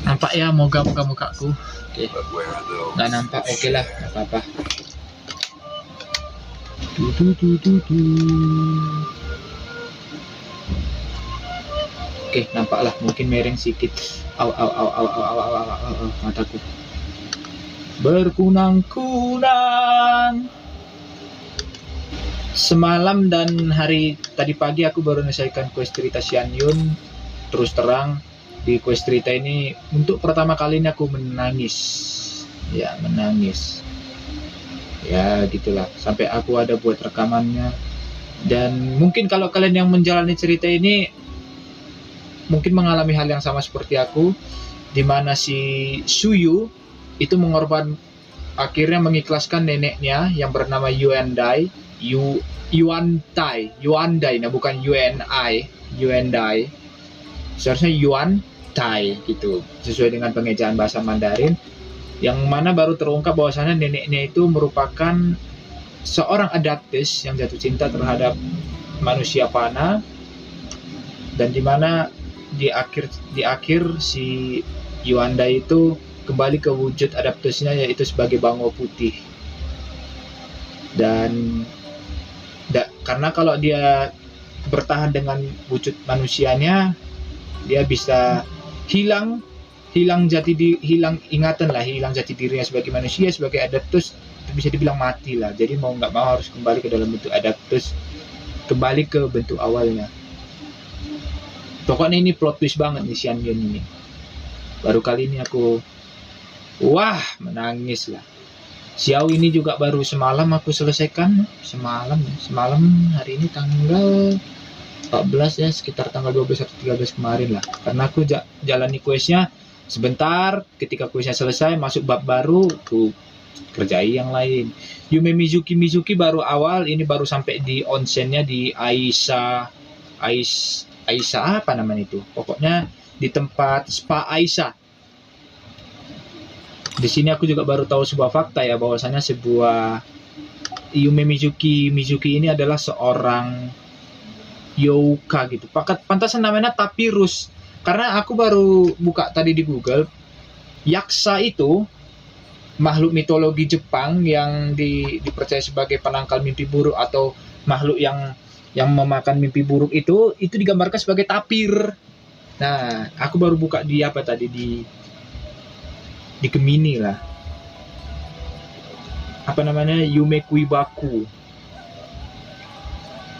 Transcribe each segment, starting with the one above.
Nampak ya moga-moga mukaku. Oke. Nggak nampak, oke lah, nggak apa-apa. Oke, nampak lah, mungkin mereng sedikit. Mataku berkunang-kunang. Semalam dan hari tadi pagi aku baru menyelesaikan quest cerita Xian Yun. Terus terang, di quest cerita ini untuk pertama kalinya aku menangis. Ya, menangis. Ya, gitulah. Sampai aku ada buat rekamannya. Dan mungkin kalau kalian yang menjalani cerita ini mungkin mengalami hal yang sama seperti aku, di mana si Suyu itu akhirnya mengikhlaskan neneknya yang bernama Yuandai. Yuandai, nah bukan UNI, Yuandai. Seharusnya Yuan Tai gitu, sesuai dengan pengejaan bahasa Mandarin, yang mana baru terungkap bahwasannya neneknya itu merupakan seorang adaptis yang jatuh cinta terhadap manusia panah, dan dimana di akhir si Yuanda itu kembali ke wujud adaptisnya, yaitu sebagai bangau putih. Dan karena kalau dia bertahan dengan wujud manusianya, dia bisa hilang ingatan lah, hilang jati dirinya sebagai manusia, sebagai adaptus, bisa dibilang mati lah. Jadi mau nggak mau harus kembali ke dalam bentuk adaptus, kembali ke bentuk awalnya. Pokoknya ini plot twist banget nih Xian Yun ini. Baru kali ini aku menangis lah. Xiao ini juga baru semalam aku selesaikan. Semalam hari ini tanggal 14 ya, sekitar tanggal 12 atau 13 kemarin lah. Karena aku jalani questnya sebentar, ketika questnya selesai masuk bab baru, aku kerjai yang lain. Yume Mizuki baru awal, ini baru sampai di onsennya di Aisa apa namanya itu. Pokoknya di tempat spa Aisa. Di sini aku juga baru tahu sebuah fakta ya, bahwasanya sebuah Yume Mizuki ini adalah seorang Youka gitu. Pantasan namanya Tapirus. Karena aku baru buka tadi di Google, yaksa itu makhluk mitologi Jepang yang dipercaya sebagai penangkal mimpi buruk atau makhluk yang memakan mimpi buruk itu digambarkan sebagai tapir. Nah, aku baru buka di Gemini lah. Apa namanya? Yume Kuibaku.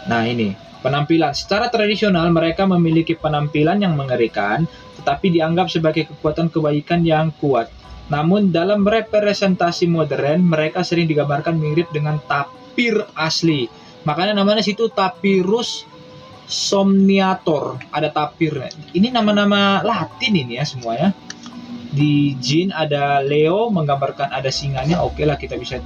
Nah, ini penampilan. Secara tradisional mereka memiliki penampilan yang mengerikan, tetapi dianggap sebagai kekuatan kebaikan yang kuat. Namun dalam representasi modern, mereka sering digambarkan mirip dengan tapir asli. Makanya namanya situ Tapirus Somniator. Ada tapir. Ini nama-nama Latin ini ya semuanya. Di Jin ada Leo, menggambarkan ada singanya. Oke lah, kita bisa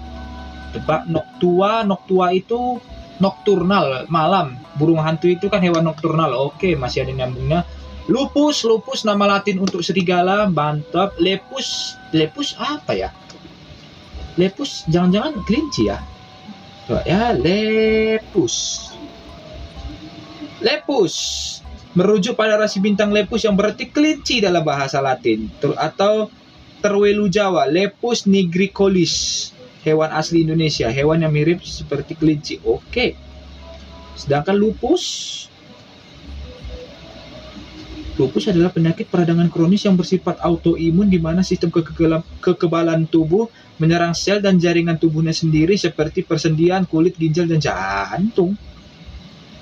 tebak. Noctua itu nokturnal, malam. Burung hantu itu kan hewan nokturnal. Oke, masih ada nyambungnya. Lupus nama Latin untuk serigala. Mantap. Lepus apa ya? Lepus jangan-jangan kelinci ya? Coba ya, Lepus merujuk pada rasi bintang Lepus yang berarti kelinci dalam bahasa Latin, atau terwelu Jawa, Lepus nigricollis, hewan asli Indonesia, hewan yang mirip seperti kelinci. Oke. Sedangkan lupus adalah penyakit peradangan kronis yang bersifat autoimun, di mana sistem kekebalan tubuh menyerang sel dan jaringan tubuhnya sendiri seperti persendian, kulit, ginjal, dan jantung.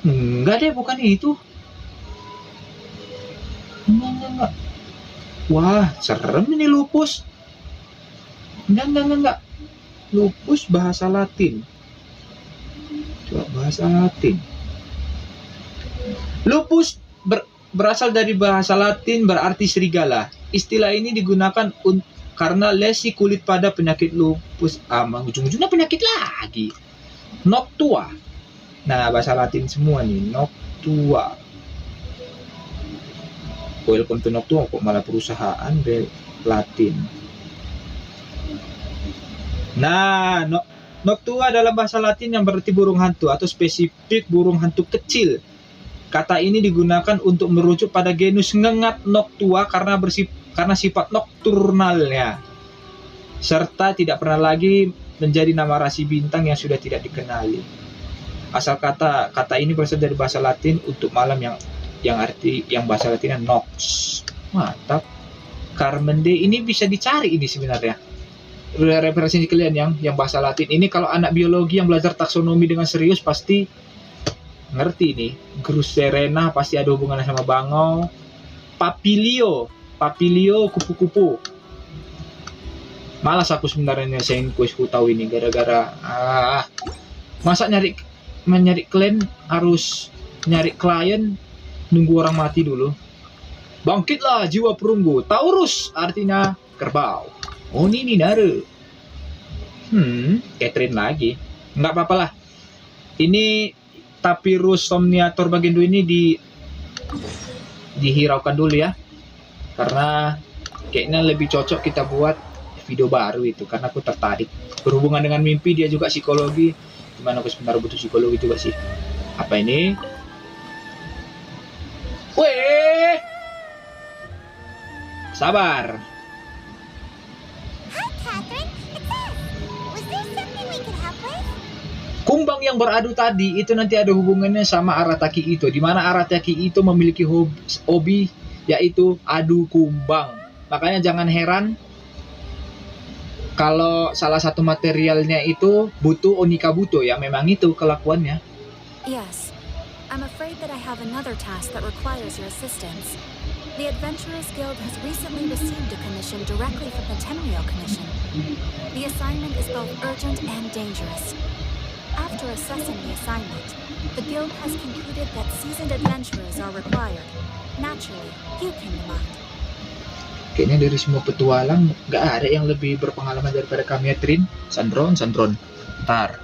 Enggak deh, bukan itu. Enggak. Wah, serem ini lupus. Enggak. Lupus bahasa Latin. Coba bahasa Latin. Lupus berasal dari bahasa Latin berarti serigala. Istilah ini digunakan karena lesi kulit pada penyakit lupus. Ujung-ujungnya penyakit lagi. Noctua. Nah, bahasa Latin semua nih. Noctua. Welcome to Noctua, kok malah perusahaan Latin. Nah, Noctua dalam bahasa Latin yang berarti burung hantu, atau spesifik burung hantu kecil. Kata ini digunakan untuk merujuk pada genus ngengat noctua karena sifat nokturnalnya, serta tidak pernah lagi menjadi nama rasi bintang yang sudah tidak dikenali. Asal kata ini berasal dari bahasa Latin untuk malam yang bahasa Latinnya nox. Mantap. Carmen D ini bisa dicari ini sebenarnya. Referensi kalian yang bahasa Latin ini, kalau anak biologi yang belajar taksonomi dengan serius pasti ngerti nih. Grus serena pasti ada hubungannya sama bangau. Papilio kupu-kupu. Malas aku sebenarnya nyelesain kuisku tahu ini gara-gara masa nyari klien harus nyari klien nunggu orang mati dulu. Bangkitlah jiwa perunggu. Taurus artinya kerbau. Oh ini Naru. Catherine lagi. Nggak apa-apa lah. Ini Tapirus somniator bagian 2 ini dihiraukan dulu ya. Karena kayaknya lebih cocok kita buat video baru itu. Karena aku tertarik. Berhubungan dengan mimpi, dia juga psikologi. Gimana aku sebenarnya butuh psikologi juga sih. Apa ini? Weh! Sabar. Hi, Catherine. It's us. Was there something we could help with? Kumbang yang beradu tadi itu nanti ada hubungannya sama Arataki Itto, di mana Arataki Itto memiliki hobi yaitu adu kumbang. Makanya jangan heran kalau salah satu materialnya itu butuh onikabuto ya, memang itu kelakuannya. Yes. I'm afraid that I have another task that requires your assistance. The Adventurers Guild has recently received a commission directly from the Tenryou Commission. The assignment is both urgent and dangerous. After assessing the assignment, the Guild has concluded that seasoned adventurers are required. Naturally, you came to mind. Kayaknya dari semua petualang gak ada yang lebih berpengalaman daripada kami ya, Trin. Sandron. Ntar.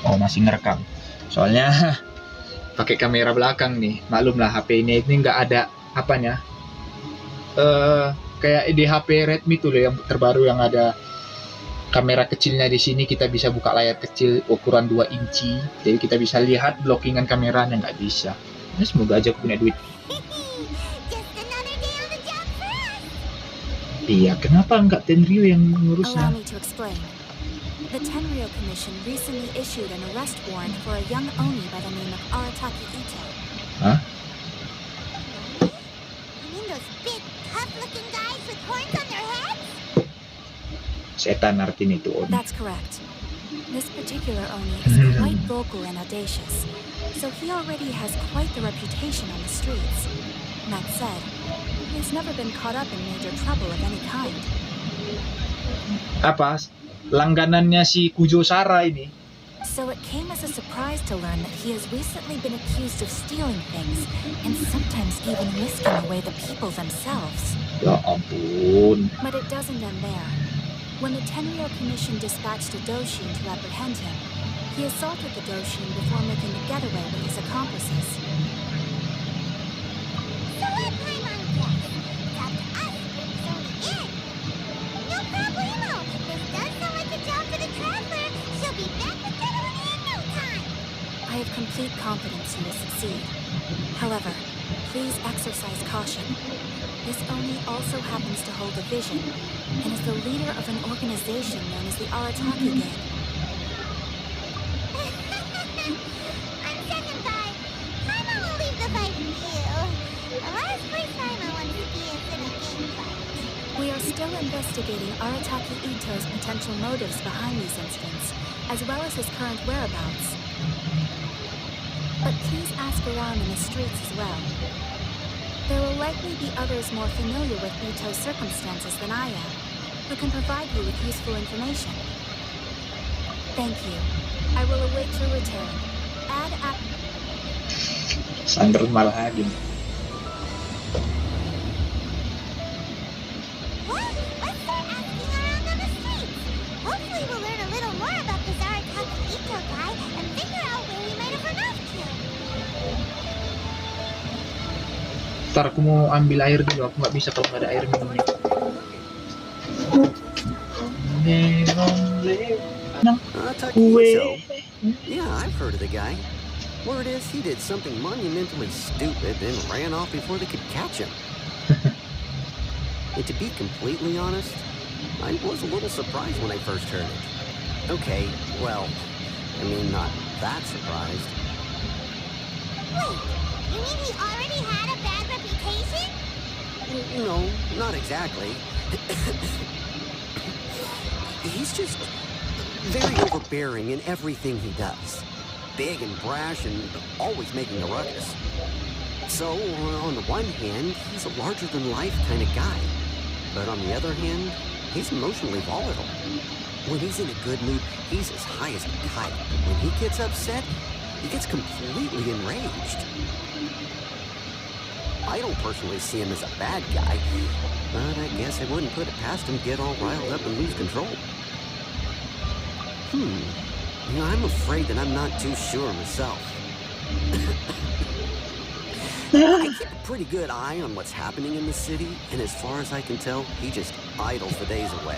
Oh, masih ngerekam. Soalnya pakai kamera belakang nih. Maklumlah HP ini nggak ada apanya. Kayak di HP Redmi tuh yang terbaru yang ada kamera kecilnya di sini, kita bisa buka layar kecil ukuran 2 inci. Jadi kita bisa lihat blockingan kameranya, nggak bisa. Ya, semoga aja aku punya duit. Just another day on the job for us. Iya, kenapa nggak Tenryou yang Allow mengurusnya? me to explain. The Tenryou Commission recently issued an arrest warrant for a young Oni by the name of Arataki Itto. Hah? You mean those big, tough-looking guys with horns on their heads? Setan artinya itu Oni. That's correct. This particular Oni is quite vocal and audacious, so he already has quite the reputation on the streets. That said, he has never been caught up in major trouble of any kind. Apa? Langganannya si Kujo Sara ini. So it came as a surprise to learn that he has recently been accused of stealing things and sometimes even whisking away the people themselves. Ya ampun. But it doesn't end there. When the Tenryou Commission dispatched a Doshin to apprehend him, he assaulted the Doshin before making a getaway with his accomplices. So let Paimon guess. It's up to us to bring Sony in. No problemo. This does sound like a job for the Traveler. She'll be back with that Oni in no time. I have complete confidence you will succeed. However, please exercise caution. This Oni also happens to hold a vision and is the leader of an organization known as the Arataki Gang. On second thought, Paimon will leave the fight for you. The last place Paimon wants to be is in a game fight. We are still investigating Arataki Itto's potential motives behind these incidents, as well as his current whereabouts. But please ask around in the streets as well. There will likely be others more familiar with Itto's circumstances than I am, who can provide you with useful information. Thank you. I will await your return. Sandron malah lagi. Well, let's start asking around on the streets. Hopefully we'll learn a little more about this Arataki Itto guy and figure out where he might have run off to. Ntar aku mau ambil air dulu, aku nggak bisa kalau nggak ada air minumnya. Arataki Itto. Yeah, I've heard of the guy. Word is, he did something monumentally stupid and ran off before they could catch him. And to be completely honest, I was a little surprised when I first heard it. Okay, well, I mean, not that surprised. Wait, you mean he already had a bad reputation? No, not exactly. He's just very overbearing in everything he does. Big and brash and always making a ruckus. So, on the one hand, he's a larger-than-life kind of guy. But on the other hand, he's emotionally volatile. When he's in a good mood, he's as high as a kite. But when he gets upset, he gets completely enraged. I don't personally see him as a bad guy, but I guess I wouldn't put it past him to get all riled up and lose control. You know, I'm afraid that I'm not too sure myself. I keep a pretty good eye on what's happening in the city, and as far as I can tell, he just idles the days away.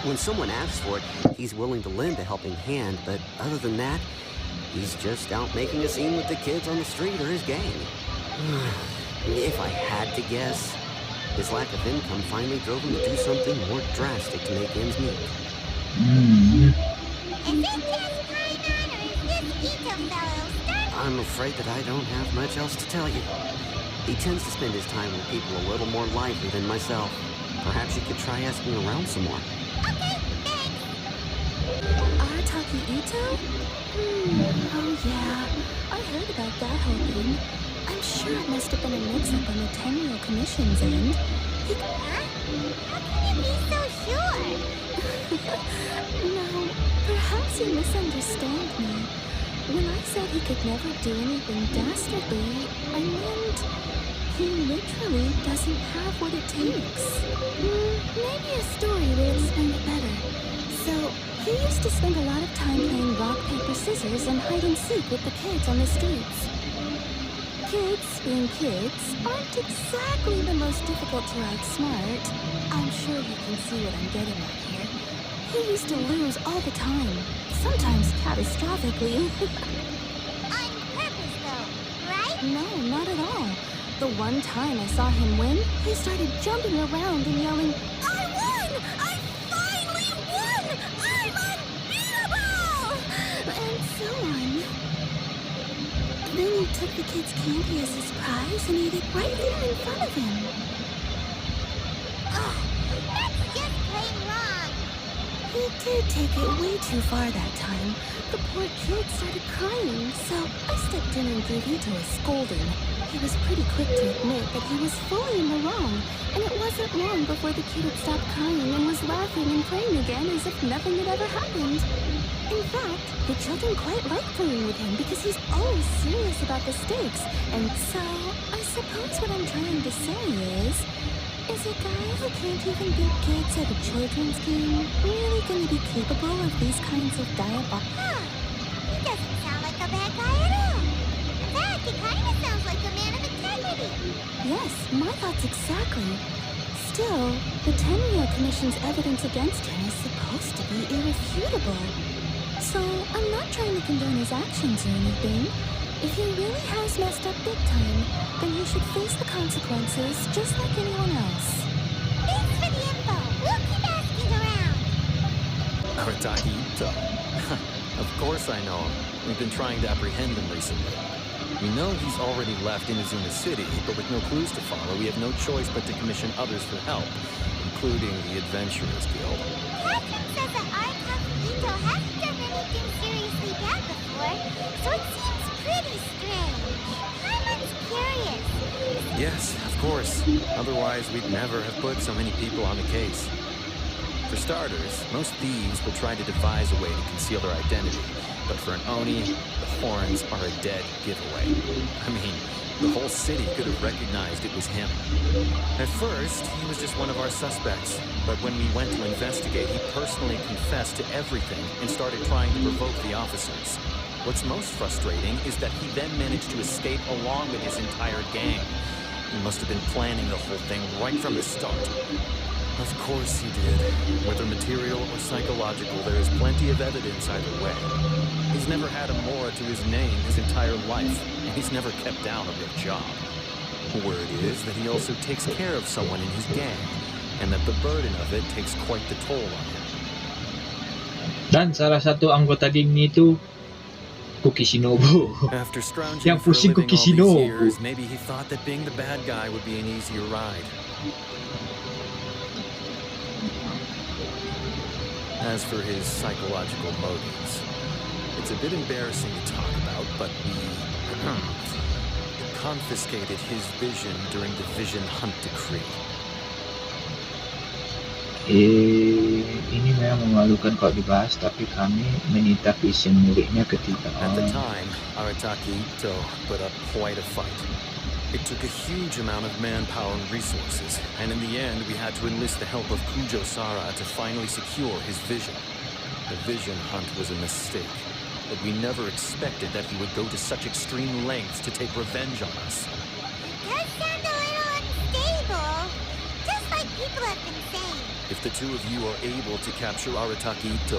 When someone asks for it, he's willing to lend a helping hand, but other than that, he's just out making a scene with the kids on the street or his gang. If I had to guess, his lack of income finally drove him to do something more drastic to make ends meet. Is it just Paimon, or is this Itto fellow starting? I'm afraid that I don't have much else to tell you. He tends to spend his time with people a little more lively than myself. Perhaps you could try asking around some more. Okay, thanks. Arataki Itto? Oh yeah, I heard about that whole thing. I'm sure it must have been a mix-up on the Tenryou Commission's end. Huh? How can you be so sure? No, perhaps you misunderstand me. When I said he could never do anything dastardly, I meant he literally doesn't have what it takes. Maybe a story will explain it better. So, he used to spend a lot of time playing rock, paper, scissors and hide and seek with the kids on the streets. Kids, being kids, aren't exactly the most difficult to outsmart. I'm sure you can see what I'm getting at here. He used to lose all the time, sometimes catastrophically. On purpose, though, right? No, not at all. The one time I saw him win, he started jumping around and yelling, "I won! I finally won! I'm unbeatable!" And so on. Then he took the kid's candy as his prize and ate it right there in front of him. Ugh, that's just plain wrong. He did take it way too far that time. The poor kid started crying, so I stepped in and gave Itto a scolding. He was pretty quick to admit that he was fully in the wrong, and it wasn't long before the kid had stopped crying and was laughing and playing again as if nothing had ever happened. In fact, the children quite like playing with him because he's always serious about the stakes, and so I suppose what I'm trying to say is a guy who can't even beat kids at a children's game really gonna be capable of these kinds of diabolical? Huh. He doesn't sound like a bad guy at all. In fact, he kind of sounds like a man of integrity. Yes, my thoughts exactly. Still, the Tenryou Commission's evidence against him is supposed to be irrefutable. So, I'm not trying to condone his actions or anything. If he really has messed up big time, then he should face the consequences just like anyone else. Thanks for the info. We'll keep asking around. Arataki Itto. Of course I know him. We've been trying to apprehend him recently. We know he's already left Inazuma City, but with no clues to follow, we have no choice but to commission others for help, including the Adventurers Guild. Captain says that Arataki Itto hasn't done anything seriously bad before, so it seems pretty strange. I'm curious. Yes, of course. Otherwise, we'd never have put so many people on the case. For starters, most thieves will try to devise a way to conceal their identity. But for an Oni, the horns are a dead giveaway. I mean, the whole city could have recognized it was him. At first, he was just one of our suspects. But when we went to investigate, he personally confessed to everything and started trying to provoke the officers. What's most frustrating is that he then managed to escape along with his entire gang. He must have been planning the whole thing right from the start. Of course he did. Whether material or psychological, there is plenty of evidence either way. He's never had a mora to his name his entire life, and he's never kept down a real job. Word is that he also takes care of someone in his gang, and that the burden of it takes quite the toll on him. Dan salah satu anggota geng itu Kukishinobu. After scrounging Yang for a pusing living all these Kukishinobu. years, maybe he thought that being the bad guy would be an easier ride. As for his psychological motives, it's a bit embarrassing to talk about, but we confiscated his vision during the Vision Hunt Decree. Ini memang memalukan kalau dibahas, tapi kami menyita vision miliknya ketika At the time, Arataki Itto put up quite a fight. It took a huge amount of manpower and resources, and in the end, we had to enlist the help of Kujo Sara to finally secure his vision. The vision hunt was a mistake, but we never expected that he would go to such extreme lengths to take revenge on us. Does sound a little unstable. Just like people have been saying. If the two of you are able to capture Arataki Itto,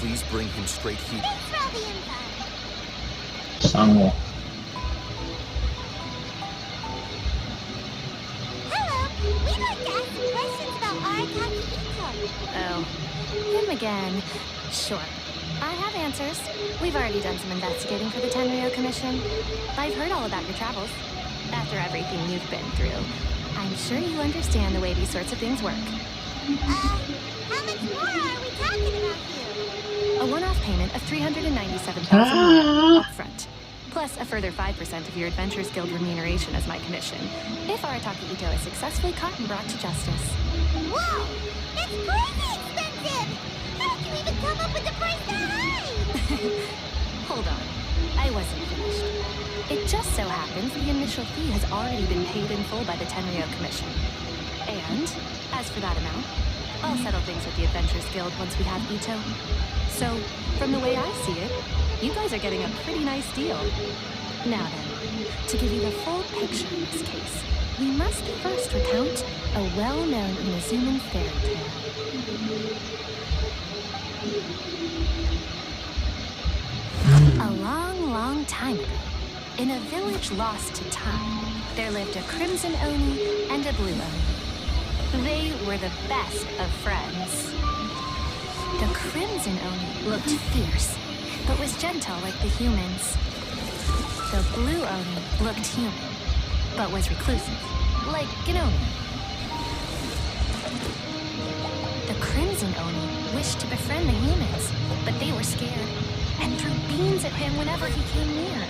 please bring him straight here. Thanks for all the info. Sango. Hello, we'd like to ask some questions about Arataki Itto. Oh, him again. Sure. I have answers. We've already done some investigating for the Tenryo Commission. I've heard all about your travels. After everything you've been through, I'm sure you understand the way these sorts of things work. How much more are we talking about here? A one-off payment of 397,000 upfront, plus a further 5% of your Adventurers Guild remuneration as my commission, if Arataki Itto is successfully caught and brought to justice. Whoa! That's crazy expensive! How did you even come up with the price that high? Hold on. I wasn't finished. It just so happens the initial fee has already been paid in full by the Tenryo Commission. And, as for that amount, I'll settle things with the Adventurers Guild once we have Itto. So, from the way I see it, you guys are getting a pretty nice deal. Now then, to give you the full picture in this case, we must first recount a well-known Inazuman fairy tale. A long, long time ago, in a village lost to time, there lived a Crimson Oni and a Blue Oni. They were the best of friends. The Crimson Oni looked fierce, but was gentle like the humans. The Blue Oni looked human, but was reclusive, like an Oni. The Crimson Oni wished to befriend the humans, but they were scared and threw beans at him whenever he came near.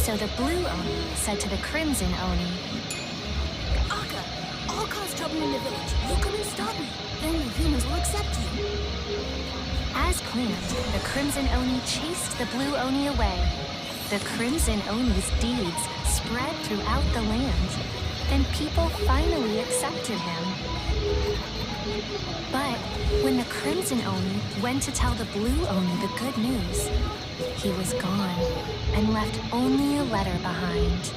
So the Blue Oni said to the Crimson Oni, Akka, I'll cause trouble in the village. You come and stop me. Then the humans will accept you. As planned, the Crimson Oni chased the Blue Oni away. The Crimson Oni's deeds spread throughout the land, and people finally accepted him. But when the Crimson Oni went to tell the Blue Oni the good news, he was gone and left only a letter behind.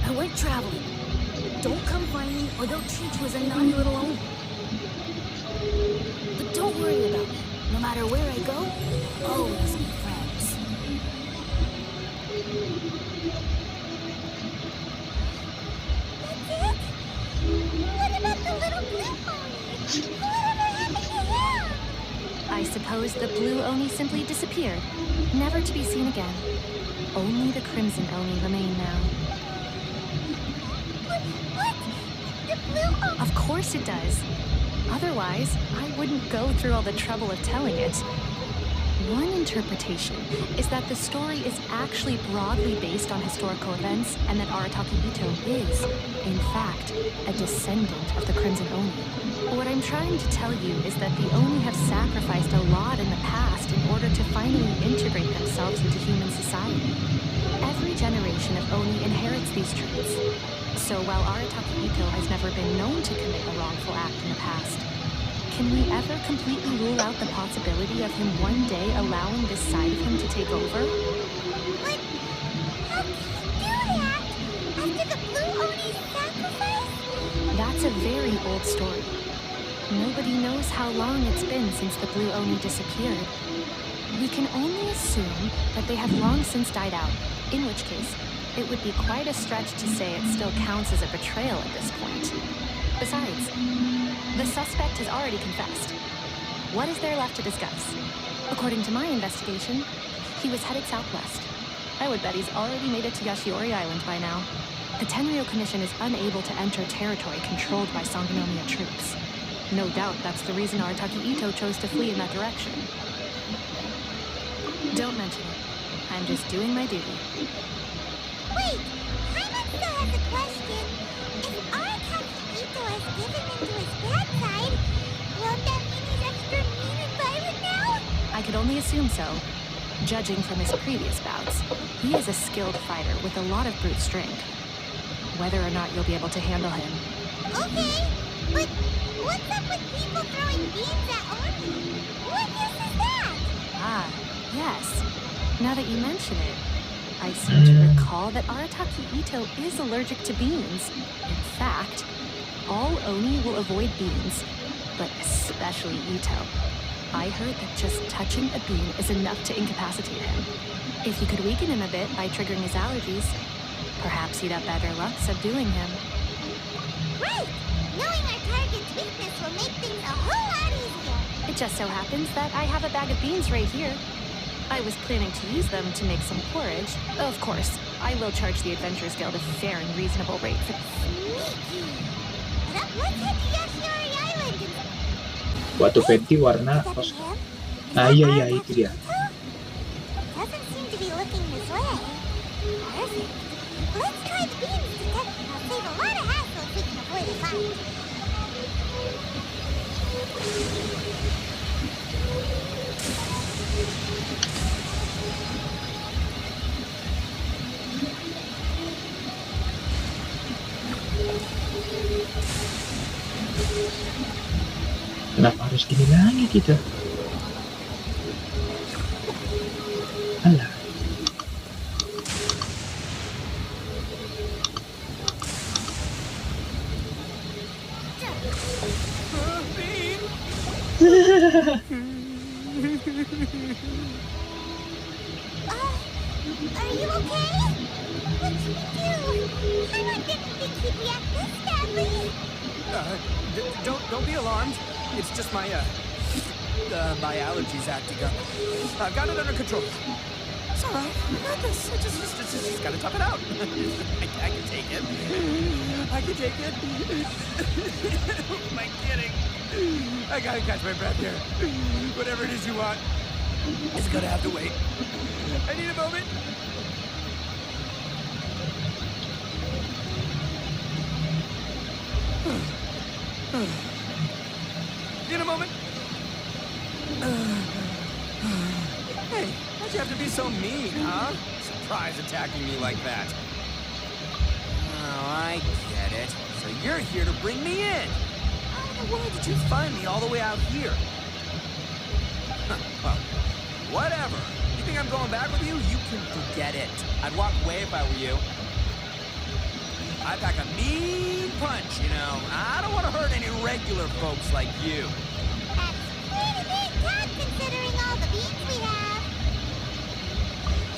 I went traveling. Don't come find me or they'll treat you as a naughty little Oni. But don't worry about me. No matter where I go, always be friends. That's it? What about the little blue pony? Whatever happened to him? I suppose the Blue Oni simply disappeared, never to be seen again. Only the Crimson Oni remain now. What? The blue Oni? Of course it does. Otherwise, I wouldn't go through all the trouble of telling it. One interpretation is that the story is actually broadly based on historical events and that Arataki Itto is, in fact, a descendant of the Crimson Oni. What I'm trying to tell you is that the Oni have sacrificed a lot in the past in order to finally integrate themselves into human society. Every generation of Oni inherits these traits. So while Arataki Itto has never been known to commit a wrongful act in the past, can we ever completely rule out the possibility of him one day allowing this side of him to take over? But how can you do that? It's a very old story. Nobody knows how long it's been since the Blue Oni disappeared. We can only assume that they have long since died out, in which case, it would be quite a stretch to say it still counts as a betrayal at this point. Besides, the suspect has already confessed. What is there left to discuss? According to my investigation, he was headed southwest. I would bet he's already made it to Yashiori Island by now. The Tenryo Commission is unable to enter territory controlled by Sangonomiya troops. No doubt that's the reason Arataki Itto chose to flee in that direction. Don't mention it. I'm just doing my duty. Wait, Paimon still has a question. If Arataki Itto has given in to his bad side, won't that mean he's extra mean and violent now? I could only assume so. Judging from his previous bouts, he is a skilled fighter with a lot of brute strength. Whether or not you'll be able to handle him. Okay, but what's up with people throwing beans at Oni? What use is that? Ah, yes. Now that you mention it, I seem to recall that Arataki Itto is allergic to beans. In fact, all Oni will avoid beans, but especially Itto. I heard that just touching a bean is enough to incapacitate him. If you could weaken him a bit by triggering his allergies, perhaps you'd have better luck subduing him. Right! Knowing our target's weakness will make things a whole lot easier. It just so happens that I have a bag of beans right here. I was planning to use them to make some porridge. Of course, I will charge the Adventurers Guild a fair and reasonable rate for... Sneaky. Let's head to Yashiori Island and... Batu Fenty warna Is that kos. him? Ah iya itu dia. Doesn't seem to be looking this way. Perfect. Let's try the beans detector. It'll save a lot of hassle if we can avoid a fight. Kenapa harus gini lagi kita? Alah. Are you okay? What should we do? Paimon didn't think he'd react this badly. Don't be alarmed. It's just my allergies acting up. I've got it under control. It's all right. I got this. I just gotta tough it out. I can take it. I can take it. Who am I kidding? I gotta catch my breath here. Whatever it is you want, it's gonna have to wait. I need a moment. In a moment. Hey, why'd you have to be so mean, huh? Surprise attacking me like that. Oh, I get it. So you're here to bring me in. How in the world did you find me all the way out here? Well, whatever. You think I'm going back with you? You can forget it. I'd walk away if I were you. I pack a mean punch, you know. I don't want to hurt any regular folks like you. That's pretty big talk considering all the beans we have.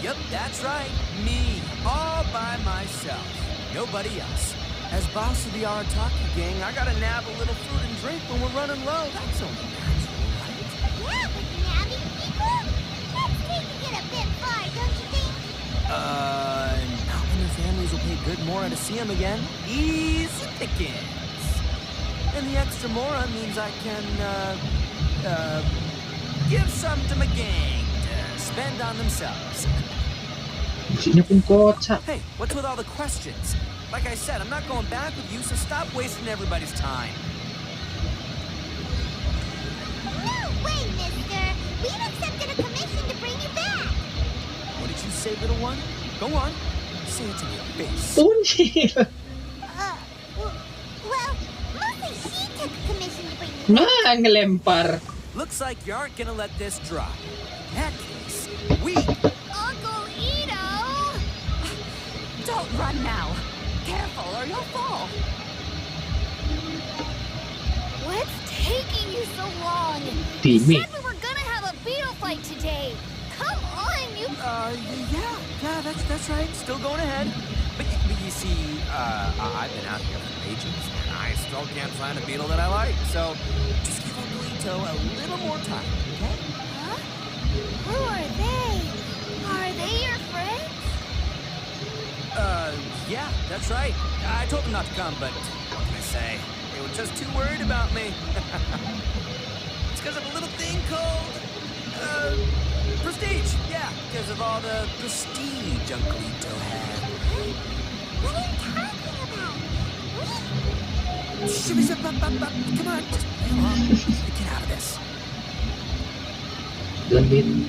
Yep, that's right. Me. All by myself. Nobody else. As boss of the Arataki gang, I gotta nab a little food and drink when we're running low. That's only natural, right? Yeah, but nabbing people? That's taking it a bit far, don't you think? Not when their families will pay good mora to see them again. Easy pickings. And the extra mora means I can, give some to my gang to spend on themselves. Isinya pun kocak. Hey, what's with all the questions? Like I said, I'm not going back with you, so stop wasting everybody's time. No way, mister. We've accepted a commission to bring you back. What did you say, little one? Go on. Say it to my face. Punil. Well, mostly she took a commission to bring you back. Nah, ngelempar. Looks like you aren't gonna let this drop. In that case, we... Uncle Itto! Don't run now. Careful or you'll fall. What's taking you so long? You Timmy. said we were gonna have a beetle fight today. Come on, you. Yeah, that's right. Still going ahead. But you see, I've been out here for ages, and I still can't find a beetle that I like. So just give Uncle Itto a little more time, okay? Huh? Who are they? Are they your friends? Yeah, that's right. I told them not to come, but what can I say? They were just too worried about me. It's because of a little thing called, prestige. Yeah, because of all the prestige Uncle Itto had. What are you talking about? Come on, just play along. Get out of this.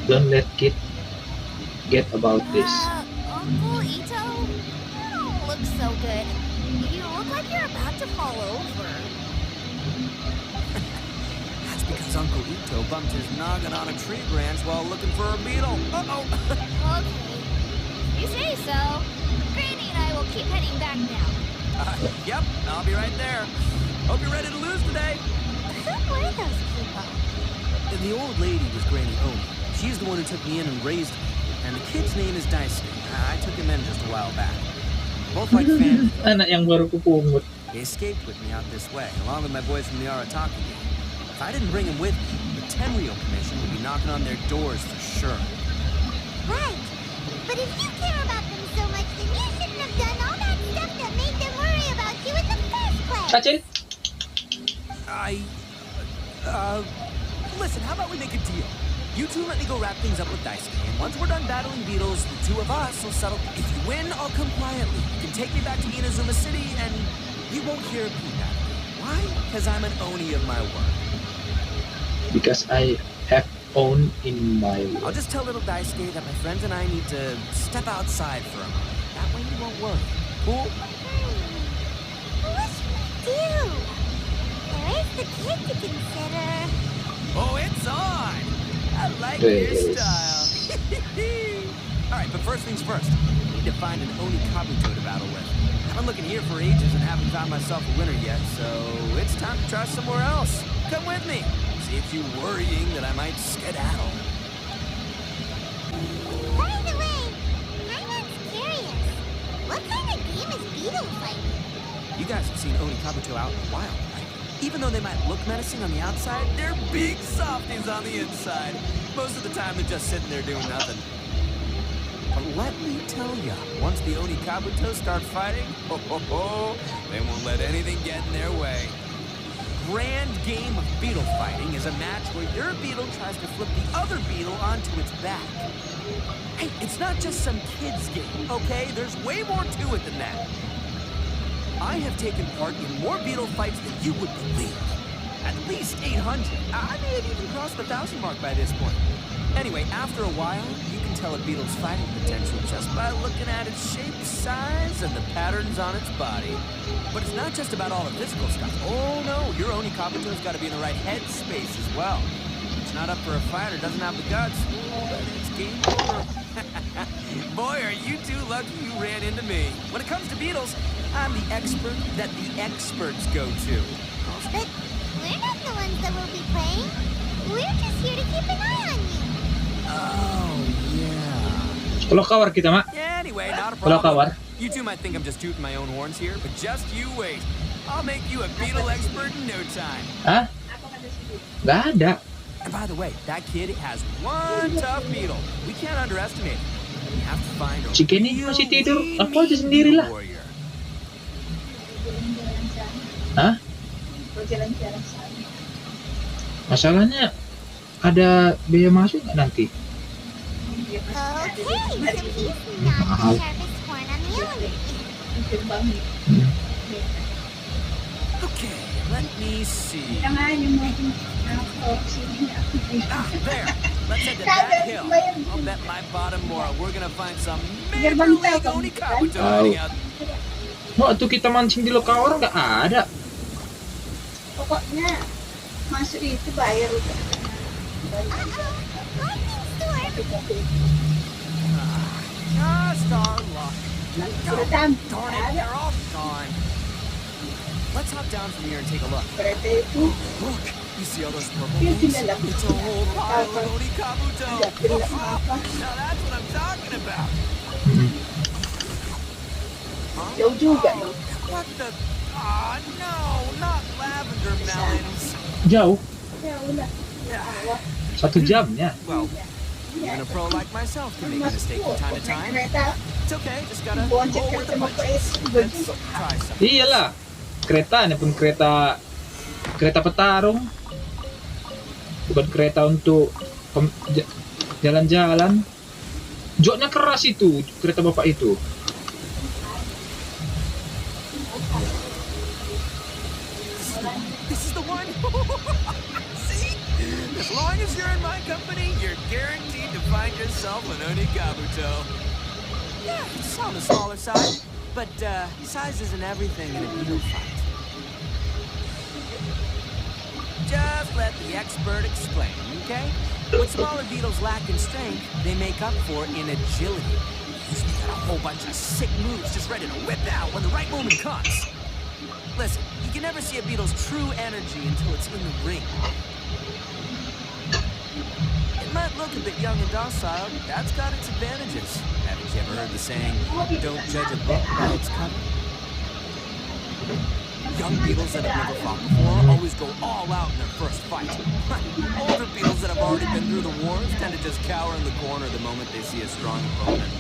Don't let kid get about this. Uncle Itto? You don't look so good. You look like you're about to fall over. That's because Uncle Itto bumped his noggin on a tree branch while looking for a beetle. Uh-oh. Okay. You say so. Granny and I will keep heading back now. Yep, I'll be right there. Hope you're ready to lose today. Who were those people? The old lady was Granny Oni. She's the one who took me in and raised me. And the kid's name is Daisuke. I took him in just a while back. Both like family. Anak yang baru kupungut. They escaped with me out this way, along with my boys from the Arataki gang. If I didn't bring him with me, the Tenryo Commission would be knocking on their doors for sure. Right. But if you care about them so much, then you shouldn't have done all that stuff that made them worry about you in the first place. Acil. Listen, how about we make a deal? You two let me go wrap things up with Daisuke, and once we're done battling beetles, the two of us will settle. If you win, I'll come quietly. You can take me back to Inazuma City, and you won't hear a peep out of me. Why? Because I'm an Oni of my word. Because I have own in my I'll world. just tell little Daisuke that my friends and I need to step outside for a moment. That way you won't worry. Cool? What should we do? There is the kid to consider. Oh, it's on! I like Yes. your style. All right, but first things first. I need to find an Oni Kabuto to battle with. I've been looking here for ages and haven't found myself a winner yet, so it's time to try somewhere else. Come with me. Saves you worrying that I might skedaddle. By the way, I'm curious. What kind of game is beetle fighting? You guys have seen Oni Kabuto out in the wild, right? Even though they might look menacing on the outside, they're big softies on the inside. Most of the time, they're just sitting there doing nothing. But let me tell ya, once the Oni Kabuto start fighting, they won't let anything get in their way. Grand game of beetle fighting is a match where your beetle tries to flip the other beetle onto its back. Hey, it's not just some kid's game, okay? There's way more to it than that. I have taken part in more beetle fights than you would believe. At least 800. I may have even crossed the 1,000 mark by this point. Anyway, after a while, you can tell a beetle's fighting potential just by looking at its shape, size, and the patterns on its body. But it's not just about all the physical stuff. Oh no, your Oni Kabuto's got to be in the right headspace as well. If it's not up for a fight or doesn't have the guts, then it's game over. Boy, are you two lucky you ran into me. When it comes to beetles, I'm the expert that the experts go to. But we're not the ones that will be playing. We're just here to keep an eye on you. Oh, yeah. Kalau kawar kita, Mak. Yeah, anyway, not a Kalau problem. kawar. You two might think I'm just tooting my own horns here, but just you wait. I'll make you a beetle expert in no time. Hah? Nggak ada. And by the way, that kid has one tough beetle. We can't underestimate it. We have to find a Si Kenny real masih tidur. mean Aku aja sendirilah. warrior. Hah? Masalahnya ada biaya masuk nggak nanti? Okay, so he's not the sharpest horn on the Oni. Okay, let me see. Ah, there. Let's head to that hill. I'll bet my bottom moral we're gonna find some major league Oni Kabuto hiding out. Waktu kita mancing di lokawar nggak ada. Pokoknya masuk itu bayar udah. Just our luck. Udah Darn it, they're all gone. Let's hop down from here and take a look. Kereta itu Look, you see all those purple yung things? dinala ko It's a whole pile of Oni Kabuto. Ada pila apa. Now that's what I'm talking about. Jauh juga no. What the? Ah, no, not lavender melons. Jauh, Ya udah. Yeah. 1 jamnya. Well, even a pro like myself can make a mistake from time to Naik time. kereta, It's okay, just gotta bonceng roll with kereta the mapait. punches. Let's try something. Iyalah, kereta ini pun kereta petarung, bukan kereta untuk jalan-jalan. Joknya keras itu kereta bapak itu. This is the one. See? As long as you're in my company, you're guaranteed to find yourself an Oni Kabuto. Yeah, it's on the smaller side, but size isn't everything in a beetle fight. Just let the expert explain, okay? What smaller beetles lack in strength, they make up for in agility. Usually got a whole bunch of sick moves just ready to whip out when the right moment comes. Listen, you can never see a beetle's true energy until it's in the ring. It might look a bit young and docile, but that's got its advantages. Haven't you ever heard the saying, don't judge a book by its cover? Young beetles that have never fought before always go all out in their first fight. Older beetles that have already been through the wars tend to just cower in the corner the moment they see a strong opponent.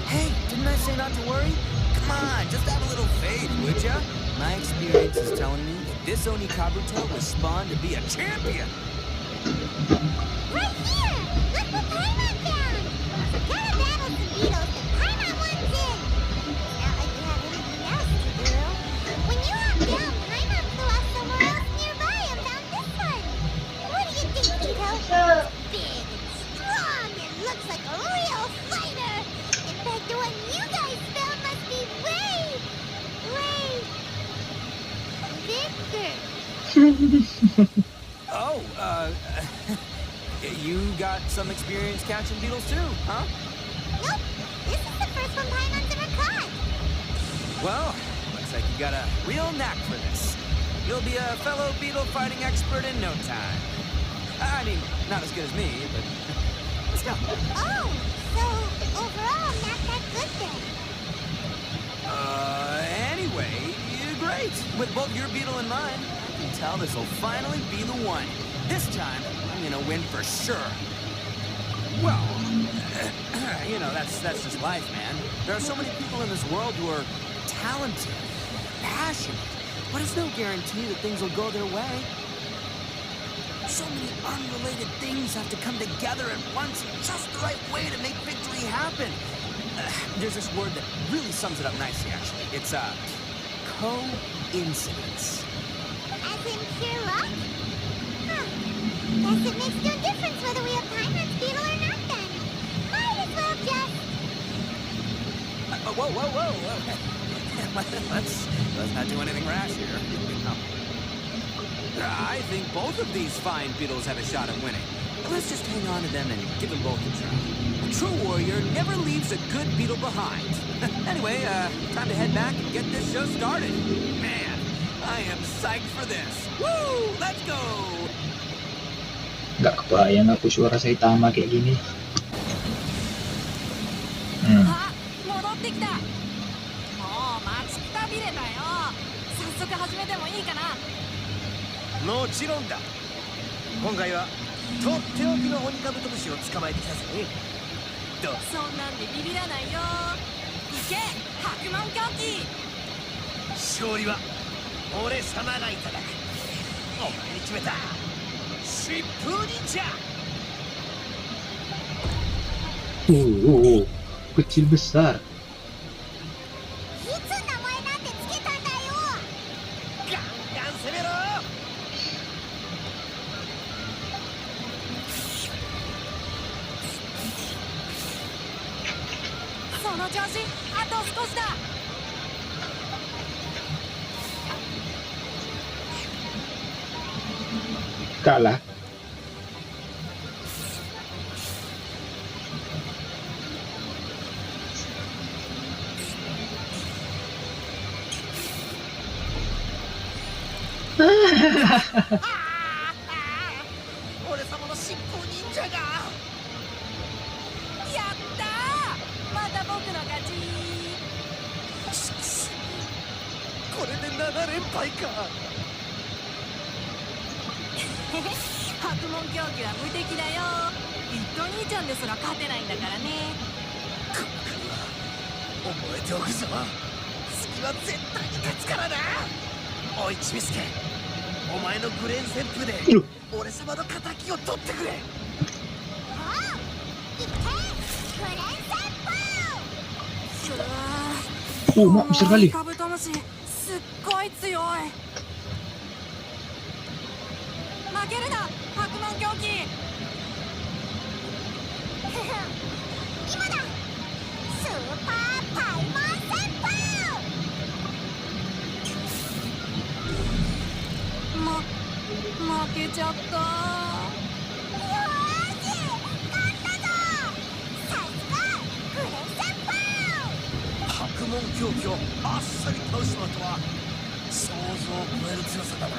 Hey, didn't I say not to worry? Come on, just have a little faith, would ya? My experience is telling me that this Oni Kabuto was spawned to be a champion. Right here! Look what Paimon found! Gotta battle some beetles and Paimon wants in! Not like you have anything else to do. When you hop down, Paimon flew off somewhere else nearby and found this one. What do you think, Itto? Big and strong and looks like a real fighter! In fact, the one you guys found must be way bigger. Oh, you got some experience catching beetles too, huh? Nope, this is the first one Paimon's ever caught. Well, looks like you got a real knack for this. You'll be a fellow beetle fighting expert in no time. I mean, not as good as me, but let's go. Oh, so overall, not that good then. Anyway, you're great. With both your beetle and mine, I can tell this will finally be the one. This time, I'm gonna win for sure. Well, you know, that's just life, man. There are so many people in this world who are talented, passionate, but it's no guarantee that things will go their way. So many unrelated things have to come together at once in just the right way to make victory happen. There's this word that really sums it up nicely, actually. It's, coincidence. As in pure luck? Huh. Guess it makes no difference whether we have Paimon's beetle or not then. Might as well just... Whoa. Let's not do anything rash here. I think both of these fine beetles have a shot at winning. Let's just hang on to them and give them both a try. A true warrior never leaves a good beetle behind. Anyway, time to head back and get this show started. Man, I am psyched for this. Woo! Let's go! Nggak kebayang aku suara Saitama kayak gini. あ、戻ってきた。もう待ちくたびれたよ。早速始めてもいいかな。もちろんだ。今回はとっておきの鬼カブトムシを捕まえてきたぜ。どう？そんなんでビビらないよ。行け、白満狂気。勝利は俺様がいただく。お前に決めた。疾風忍者。 Kecil besar. いつ名前なんてつけたんだよ。ガンガン攻めろ。その調子、あと少しだ。 Kalah. 俺様の執行忍者が。やったー、また僕の勝ち。これで7連敗か。白門競技は無敵だよ。一等兄ちゃんですら勝てないんだからね。今回は覚えておくぞ。次は絶対に勝つからな。おいちびすけ、お前のグレン旋風で俺様の敵を取ってくれ。Oh, mak, besar kali. カブトムシすっごい強い。負けるな、白門狂気。今だ、スーパーパイモン旋風。負けちゃった。よーし、勝ったぞ。さすがグレン旋風。白門狂気をあっさり倒すのとは想像を超える強さだな。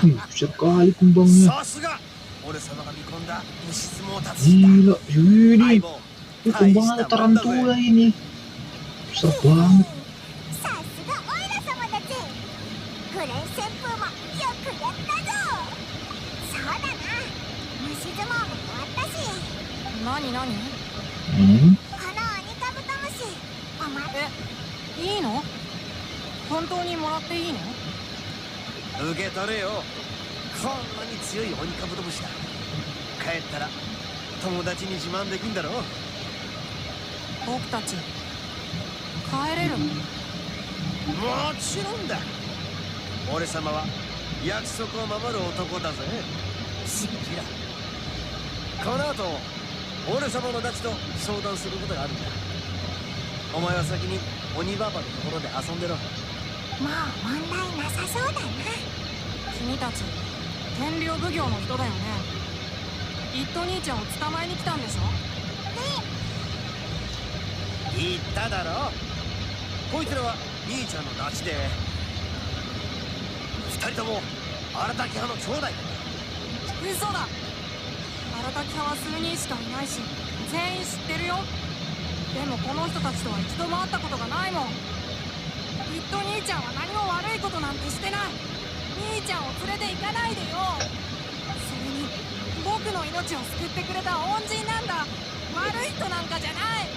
Besar kali kumbangnya. さすが俺様が見込んだ虫相撲達人 Gila, ini. 相棒 Ini kumbang ada tarantula ini. Besar banget. さすがオイラ様だぜ。グレン旋風もよくやったぞ。そうだな、虫相撲も終わったし。何何？ Hmm? この鬼カブトムシ、お前いいの？本当にもらっていいの？受け取れよ。こんなに強い鬼カブトムシだ。帰ったら友達に自慢できんだろ。僕たち帰れるの？もちろんだ。俺様は約束を守る男だぜ。信じら。この後俺様のダチと相談することがあるんだ。お前は先に鬼ババのところで遊んでろ。もう問題なさそうだな。君たち天領奉行の人だよね。一等兄ちゃんを捕まえに来たんでしょ？言っただろ。こいつらは兄ちゃんのダチで、二人とも荒滝派の兄弟だ。嘘だ。荒滝派は数人しかいないし全員知ってるよ。でもこの人たちとは一度も会ったことがないもん。一等兄ちゃんは何も悪いことなんてしてない。兄ちゃんを連れて行かないでよ。それに僕の命を救ってくれた恩人なんだ。悪い人なんかじゃない。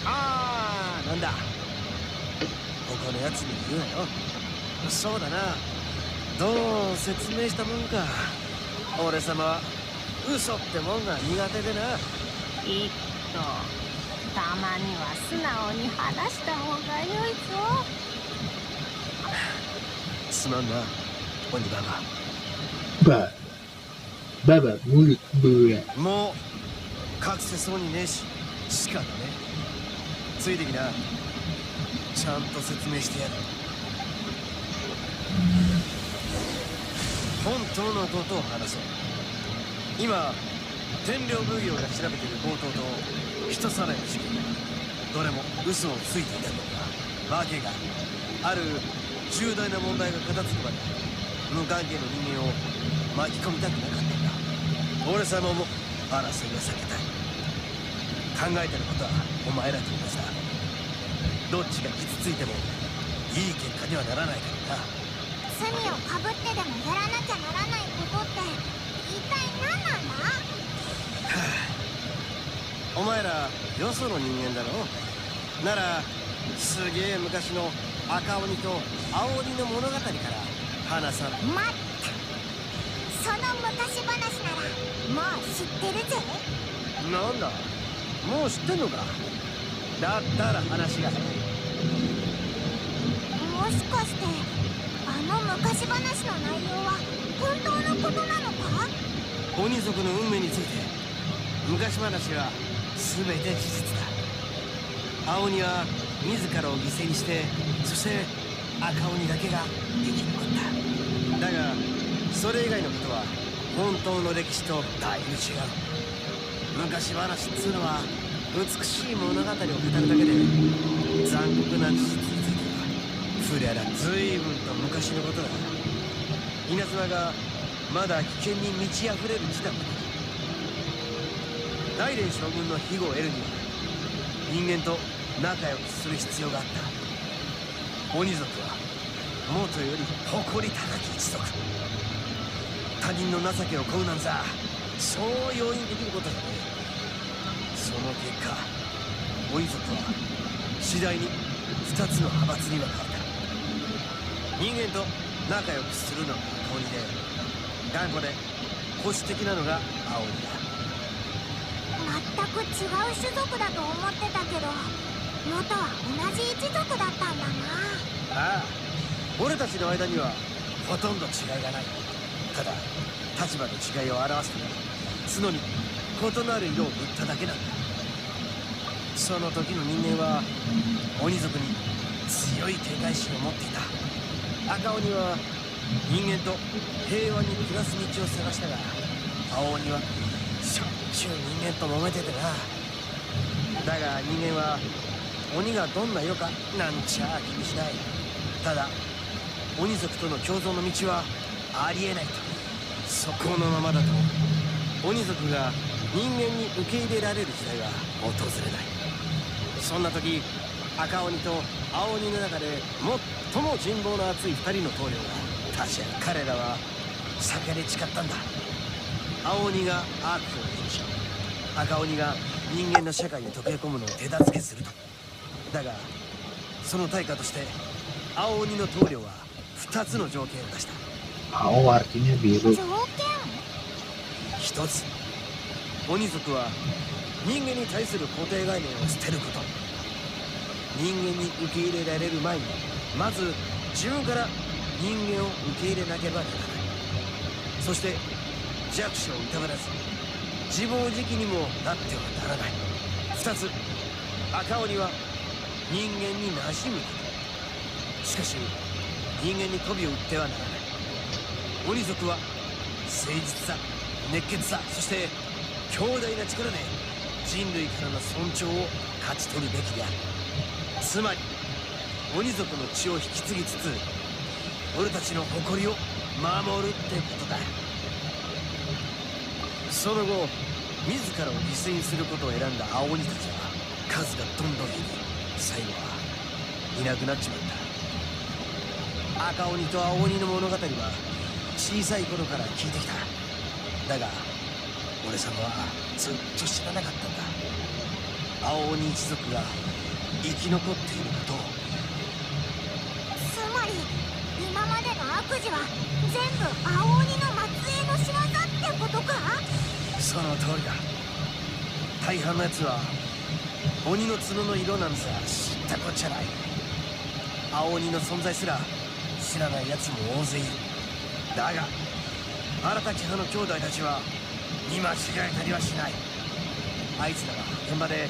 ああ、なんだ。他のやつに言うなよ。そうだな。どう説明したもんか。俺様は嘘ってもんが苦手でな。いっと、たまには素直に話した方が良いぞ。すまんな、鬼ババ。 Baba, mulut berat. もう隠せそうにねえし、仕方ね。ついてきな。ちゃんと説明してやる。本当のことを話そう。今天領奉行が調べている強盗と人さらいの事件、どれも嘘をついていたんだが、訳がある重大な問題が片付くまで無関係の人間を巻き込みたくなかったんだ。俺様も争いを避けたい。考えてることはお前らと同じだ。どっちが傷ついてもいい結果にはならないからな。罪をかぶってでもやらなきゃならないことって一体何なんだ？お前らよその人間だろ。ならすげえ昔の赤鬼と青鬼の物語から話さない。待った。その昔話ならもう知ってるぜ。なんだ、もう知ってんのか。だったら話が早い。もしかしてあの昔話の内容は本当のことなのか？鬼族の運命について昔話は全て事実だ。青鬼は自らを犠牲にして、そして赤鬼だけが生き残った。だがそれ以外のことは本当の歴史とだいぶ違う。昔話っつうのは美しい物語を語るだけで残酷な事実についてはふりゃら随分と昔のことだ。稲妻がまだ危険に満ち溢れる時代だ。大連将軍の庇護を得るには人間と仲良くする必要があった。鬼族はもとより誇り高き一族。他人の情けを請うなんざそう容易にできることだね。その結果鬼族は次第に2つの派閥に分かれた。人間と仲良くするのが赤鬼で、頑固で保守的なのが青鬼だ。全く違う種族だと思ってたけど、元は同じ一族だったんだな。ああ、俺たちの間にはほとんど違いがない。ただ立場の違いを表すために角に異なる色を塗っただけなんだ。その時の人間は鬼族に強い警戒心を持っていた。赤鬼は人間と平和に暮らす道を探したが、青鬼はしょっちゅう人間と揉めててな。だが人間は鬼がどんな色かなんちゃ気にしない。ただ鬼族との共存の道はありえないと。そこのままだと鬼族が人間に受け入れられる時代は訪れない。そんな時赤鬼と青鬼の中で最も人望の厚い2人の棟梁が立ち会い、彼らは酒で誓ったんだ。青鬼が悪を許し、赤鬼が人間の社会に溶け込むのを手助けすると。だがその対価として青鬼の棟梁は2つの条件を出した。 Ao artinya biru. 条件？一つ、鬼族は人間に対する固定概念を捨てること。人間に受け入れられる前にまず自分から人間を受け入れなければならない。そして弱者を疑わず自暴自棄にもなってはならない。二つ、赤鬼は人間に馴染むこと。しかし人間に媚びを売ってはならない。鬼族は誠実さ、熱血さ、そして強大な力で人類からの尊重を勝ち取るべきである。つまり鬼族の血を引き継ぎつつ俺たちの誇りを守るってことだ。その後自らを犠牲にすることを選んだ青鬼たちは数がどんどん減り、最後はいなくなっちまった。赤鬼と青鬼の物語は小さい頃から聞いてきた。だが俺様はずっと知らなかったんだ。青鬼一族が生き残っていることを。つまり今までの悪事は全部青鬼の末裔の仕業ってことか？その通りだ。大半のやつは鬼の角の色なんざ知ったこっちゃない。青鬼の存在すら知らないやつも大勢いる。だが荒滝派の兄弟たちは見間違えたりはしない。あいつらは現場で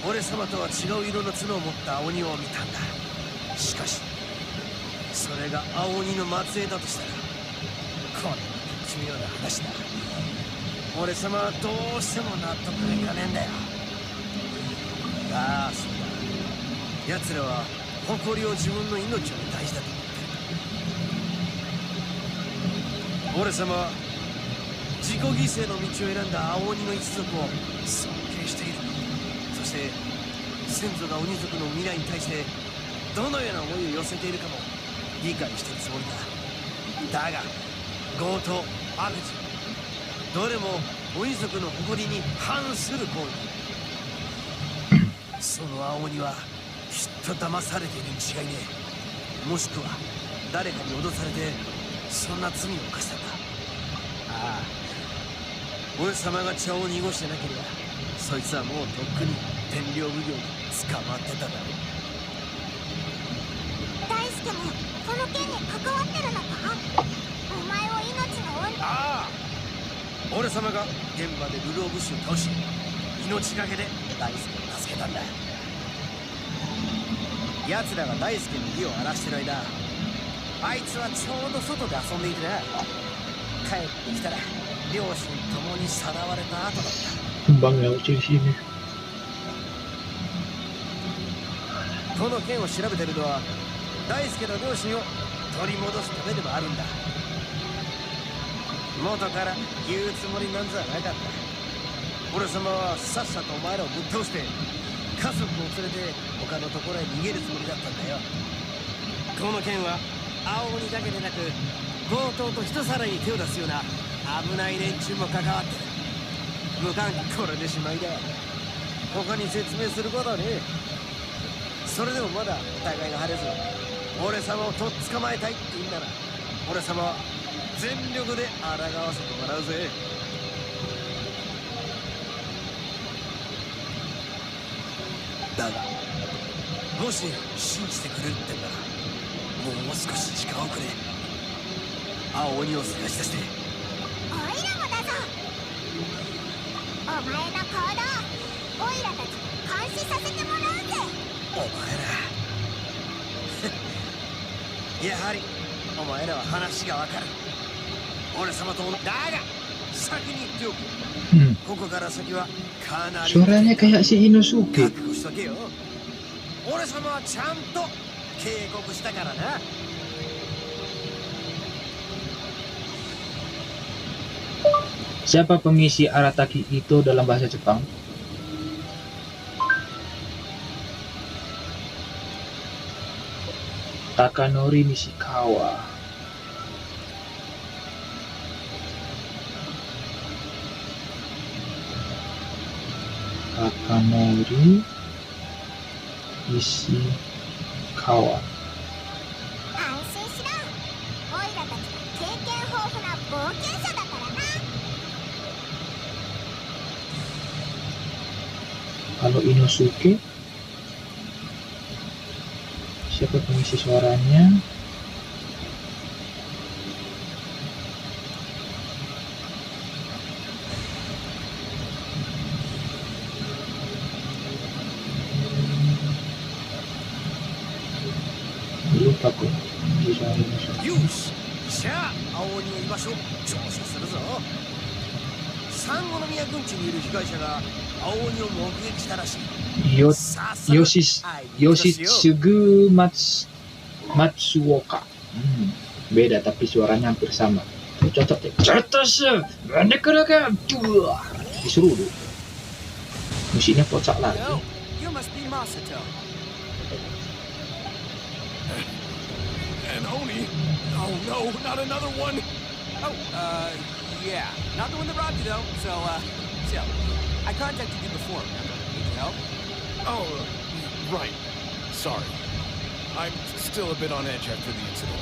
俺様とは違う色の角を持った鬼を見たんだ。しかしそれが青鬼の末裔だとしたらこんな奇妙な話だ。俺様はどうしても納得がいかねえんだよ。ああ、そうだ。奴らは誇りを自分の命より大事だと思ってる。俺様は自己犠牲の道を選んだ青鬼の一族を尊敬している。そして先祖が鬼族の未来に対してどのような思いを寄せているかも理解しているつもりだ。だが強盗、悪事、どれも鬼族の誇りに反する行為。その青鬼はきっと騙されているに違いねえ。もしくは誰かに脅されてそんな罪を犯したんだ。ああ、俺様が茶を濁してなければそいつはもうとっくに天領奉行に捕まってただろう。大輔もこの件に関わってるのか？お前を命の恩。ああ、俺様が現場で流浪武士を倒し命がけで大輔を助けたんだ。奴らが大輔に火を荒らしてる間、あいつはちょうど外で遊んでいてな。帰ってきたら両親ともにさらわれた後だった。 Kembang ya lucu di sini. この件を調べてるのは大輔の両親を取り戻すためでもあるんだ。元から言うつもりなんざなかった。俺様はさっさとお前らをぶっ倒して家族を連れて他のところへ逃げるつもりだったんだよ。この件は青鬼だけでなく強盗と一皿に手を出すような危ない連中も関わってる。無関これでしまいだ。他に説明することはねえ。それでもまだ疑いが晴れず俺様をとっ捕まえたいって言うんなら俺様は全力で抗わせてもらうぜ。だがもし信じてくれるってんならもう少し時間をくれ。青鬼を探し出してオイラもだぞ。お前の行動オイラたちに監視させてもらうぜ。お前らやはりお前らは話がわかる。俺様とだが先に言っておく。ここから先はかなり Suaranya kayak si Inosuke. 覚悟しとけよ。俺様はちゃんと警告したからな。Siapa pengisi Arataki Itto dalam bahasa Jepang? Takanori Nishikawa. Takanori Nishikawa. 安心しろ。オイラたちは経験豊富な冒険者だからな。Kalau Inosuke, siapa pengisi suaranya? Lupa kok pengisi suara Inosuke. よし、じゃあ青鬼の居場所を調査するぞ。三五宮郡地にいる被害者が青鬼を目撃したらしい。Yoshitsugu Matsuoka. Beda tapi suaranya hampir sama. Cocok deh. Cocok Manekuraga. Diseruduk. Musiknya kocak lagi. Yo, you must be Masato. An Oni? Oh no, not another one! Oh, yeah. Not the one that robbed you, though. So, I contacted you before, remember? Need your help? Oh, right. Sorry. I'm still a bit on edge after the incident.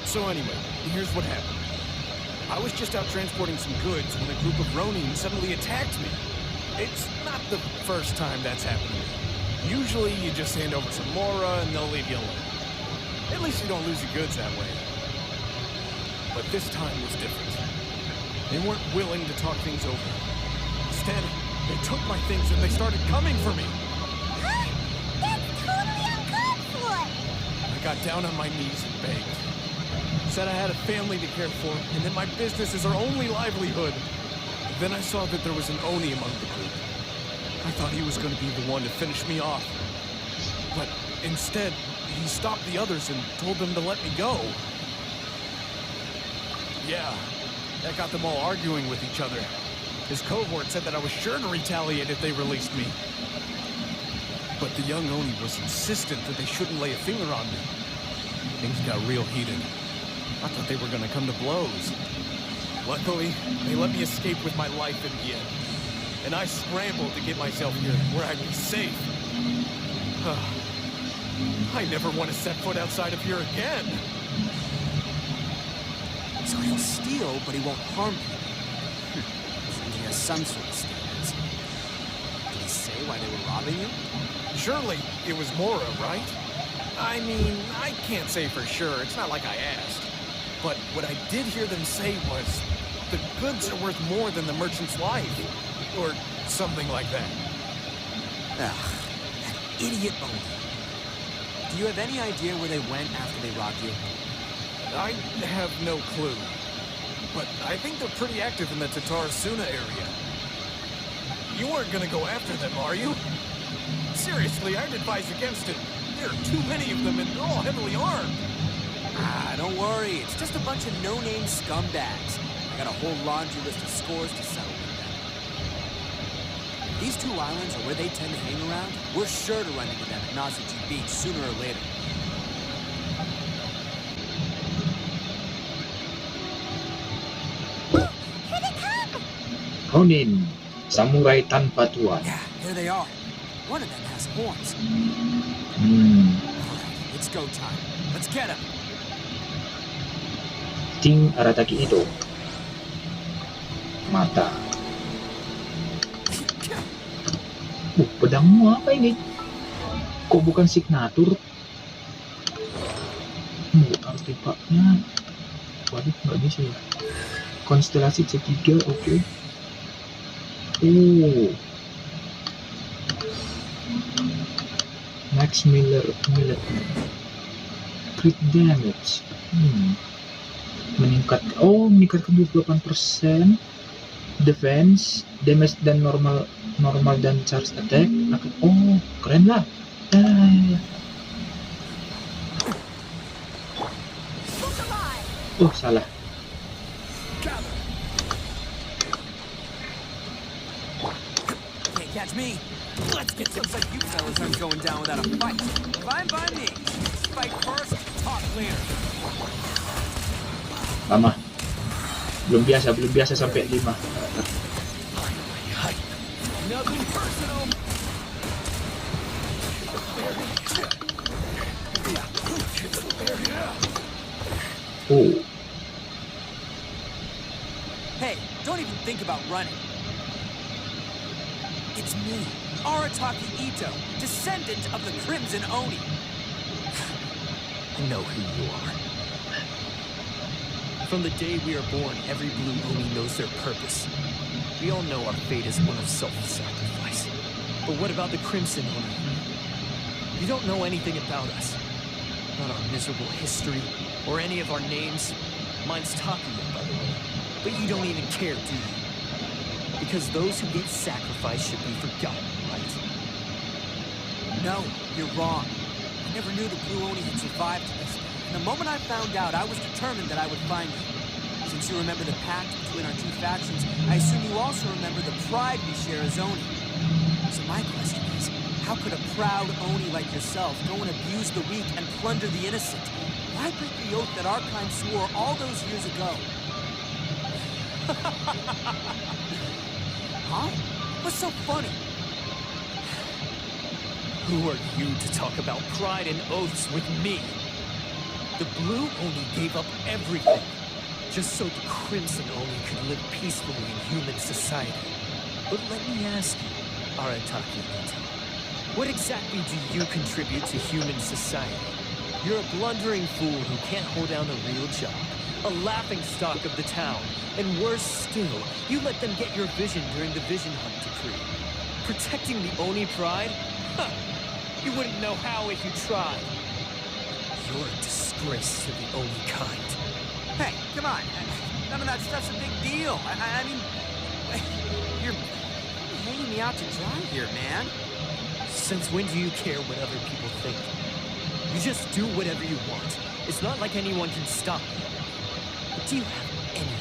So anyway, here's what happened. I was just out transporting some goods when a group of Ronin suddenly attacked me. It's not the first time that's happened to me. Usually you just hand over some Mora and they'll leave you alone. At least you don't lose your goods that way. But this time was different. They weren't willing to talk things over. Instead, they took my things and they started coming for me. Huh? That's totally uncalled for. I got down on my knees and begged. Said I had a family to care for and that my business is our only livelihood. Then I saw that there was an Oni among the group. I thought he was going to be the one to finish me off. But instead, he stopped the others and told them to let me go. Yeah, that got them all arguing with each other. His cohort said that I was sure to retaliate if they released me. But the young Oni was insistent that they shouldn't lay a finger on me. Things got real heated. I thought they were going to come to blows. Luckily, they let me escape with my life in the end. And I scrambled to get myself here where I'd be safe. I never want to set foot outside of here again. So he'll steal, but he won't harm people. He has some sort of standards. Did he say why they were robbing you? Surely it was Mora, right? I mean, I can't say for sure. It's not like I asked. But what I did hear them say was, the goods are worth more than the merchant's life. Or something like that. Ugh, that idiot Oni. Do you have any idea where they went after they robbed you? I have no clue. But I think they're pretty active in the Tatarasuna area. You weren't gonna go after them, are you? Seriously, I'd advise against it. There are too many of them, and they're all heavily armed. Ah, don't worry. It's just a bunch of no-name scumbags. I got a whole laundry list of scores to settle with them. If these two islands are where they tend to hang around, we're sure to run into them at Nazuji Beach sooner or later. Here they come! Ronin, samurai tanpa tuan. Yeah, there they are. One of them has horns. Hmm. All right, it's go time. Let's get him. Ting Arataki Itto. Mata. Pedangmu apa ini? Kok bukan signatur? Artefaknya. Waduh, nggak bisa ya. Konstelasi C3, oke. Oh. Max Miller. Crit damage. Meningkatkan 28% defense, damage dan normal dan charge attack. Oh, keren lah. Oh, salah. Can't catch me. Let's get some. Like you fellas aren't going down without a fight. Fine by me. Fight first, talk later. Lama. Belum biasa sampai 5. Nothing personal. Oh. Hey, don't even think about running. It's me, Arataki Itto, descendant of the Crimson Oni. I know who you are. From the day we are born, every blue Oni knows their purpose. We all know our fate is one of self-sacrifice. But what about the Crimson Oni? You don't know anything about us. Not our miserable history, or any of our names. Mine's Takuya, by the way. But you don't even care, do you? Because those who get sacrificed should be forgotten, right? No, you're wrong. I never knew the Blue Oni had survived to this day. And the moment I found out, I was determined that I would find you. Since you remember the pact between our two factions, I assume you also remember the pride we share as Oni. So my question is, how could a proud Oni like yourself go and abuse the weak and plunder the innocent? Why break the oath that our kind swore all those years ago? Huh? What's so funny? Who are you to talk about pride and oaths with me? The Blue Oni gave up everything, just so the Crimson Oni could live peacefully in human society. But let me ask you, Arataki Itto, what exactly do you contribute to human society? You're a blundering fool who can't hold down a real job, a laughingstock of the town, and worse still, you let them get your vision during the Vision Hunt decree. Protecting the Oni pride? Huh. You wouldn't know how if you tried. You're a disgrace to the Oni kind. Hey, come on. None of that stuff's a big deal. I mean, you're hanging me out to dry here, man. Since when do you care what other people think? You just do whatever you want. It's not like anyone can stop you. But do you have any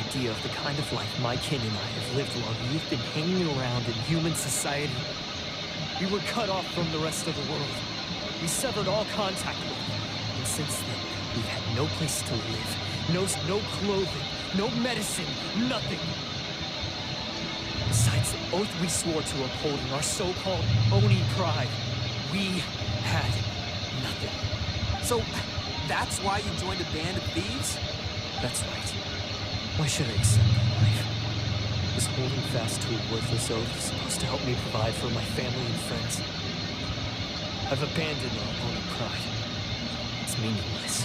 idea of the kind of life my kin and I have lived while you've been hanging around in human society? We were cut off from the rest of the world. We severed all contact with it. And since then, we've had no place to live. No clothing, no medicine, nothing. Besides the oath we swore to uphold in our so-called Oni pride, we had nothing. So, that's why you joined a band of thieves? That's right. Why should I accept that life? Is holding fast to a worthless oath supposed to help me provide for my family and friends? I've abandoned our Oni pride. It's meaningless.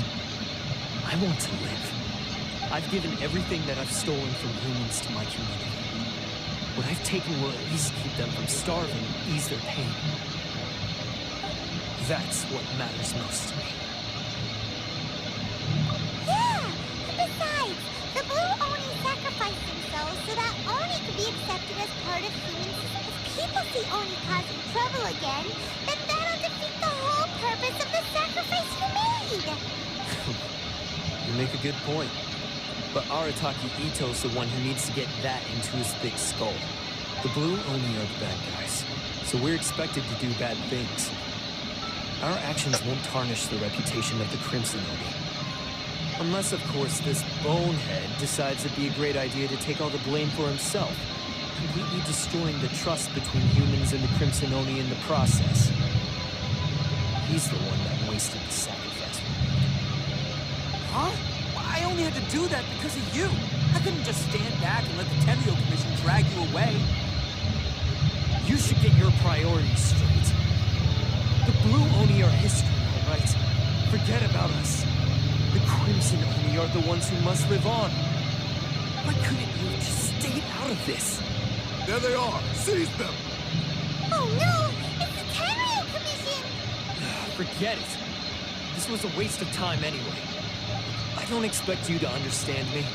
I want to live. I've given everything that I've stolen from humans to my community. What I've taken will at least keep them from starving and ease their pain. That's what matters most to me. Yeah! Besides, the Blue Oni sacrificed themselves so that Oni could be accepted as part of humans. If people see Oni causing trouble again, then that'll defeat the whole purpose purpose of the sacrifice you made? You make a good point. But Arataki Itto's the one who needs to get that into his thick skull. The Blue Oni are the bad guys, so we're expected to do bad things. Our actions won't tarnish the reputation of the Crimson Oni. Unless, of course, this bonehead decides it'd be a great idea to take all the blame for himself, completely destroying the trust between humans and the Crimson Oni in the process. He's the one that wasted the sacrifice. Huh? I only had to do that because of you. I couldn't just stand back and let the Tenryo Commission drag you away. You should get your priorities straight. The Blue Oni are history, all right? Forget about us. The Crimson Oni are the ones who must live on. Why couldn't you have just stayed out of this? There they are. Seize them. Oh no! It's the Tenryo Commission! Forget it. This was a waste of time anyway. I don't expect you to understand me,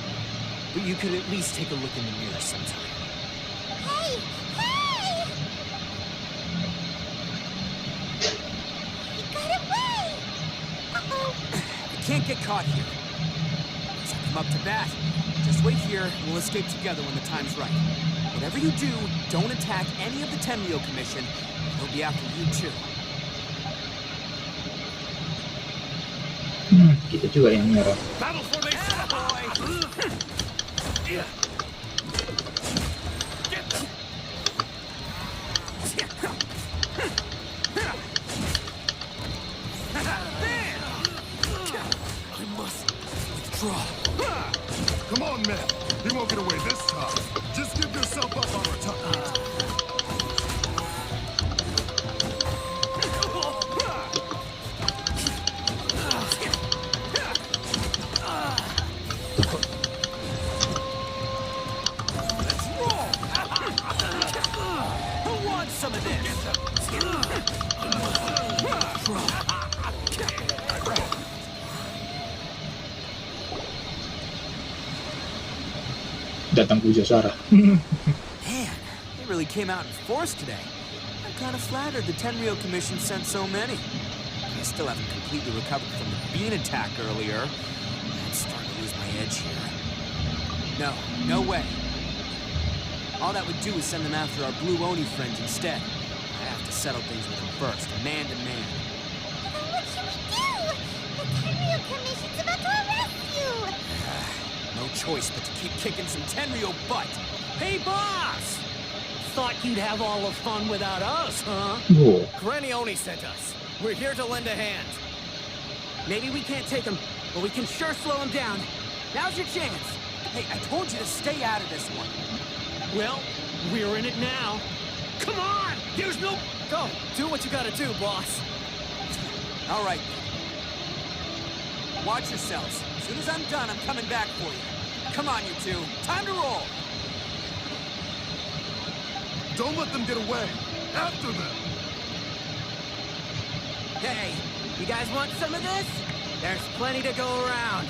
but you could at least take a look in the mirror sometime. Hey! Hey! He got away! Uh-oh. You can't get caught here. So come up to bat. Just wait here, and we'll escape together when the time's right. Whatever you do, don't attack any of the Tenryo Commission. They'll be after you too. Kita juga yang merah. Battle formation, boy! Get them! I must withdraw. Come on, man. You won't get away this time. Just give yourself up, Arataki. Some of this. Datang puja Sarah. Man, they really came out in force today. I'm kind of flattered the Tenryo Commission sent so many. I still haven't completely recovered from the bean attack earlier. I'm starting to lose my edge here. No way. All that would do is send them after our Blue Oni friends instead. I have to settle things with them first, man to man. Then what should we do? The Tenryo Commission's about to arrest you! No choice but to keep kicking some Tenryo butt. Hey, boss! Thought you'd have all the fun without us, huh? Oh, Granny Oni sent us. We're here to lend a hand. Maybe we can't take him, but we can sure slow him down. Now's your chance. Hey, I told you to stay out of this one. Well, we're in it now. Come on! There's no... Go! Do what you gotta do, boss. All right. Watch yourselves. As soon as I'm done, I'm coming back for you. Come on, you two. Time to roll! Don't let them get away. After them. Hey, you guys want some of this? There's plenty to go around.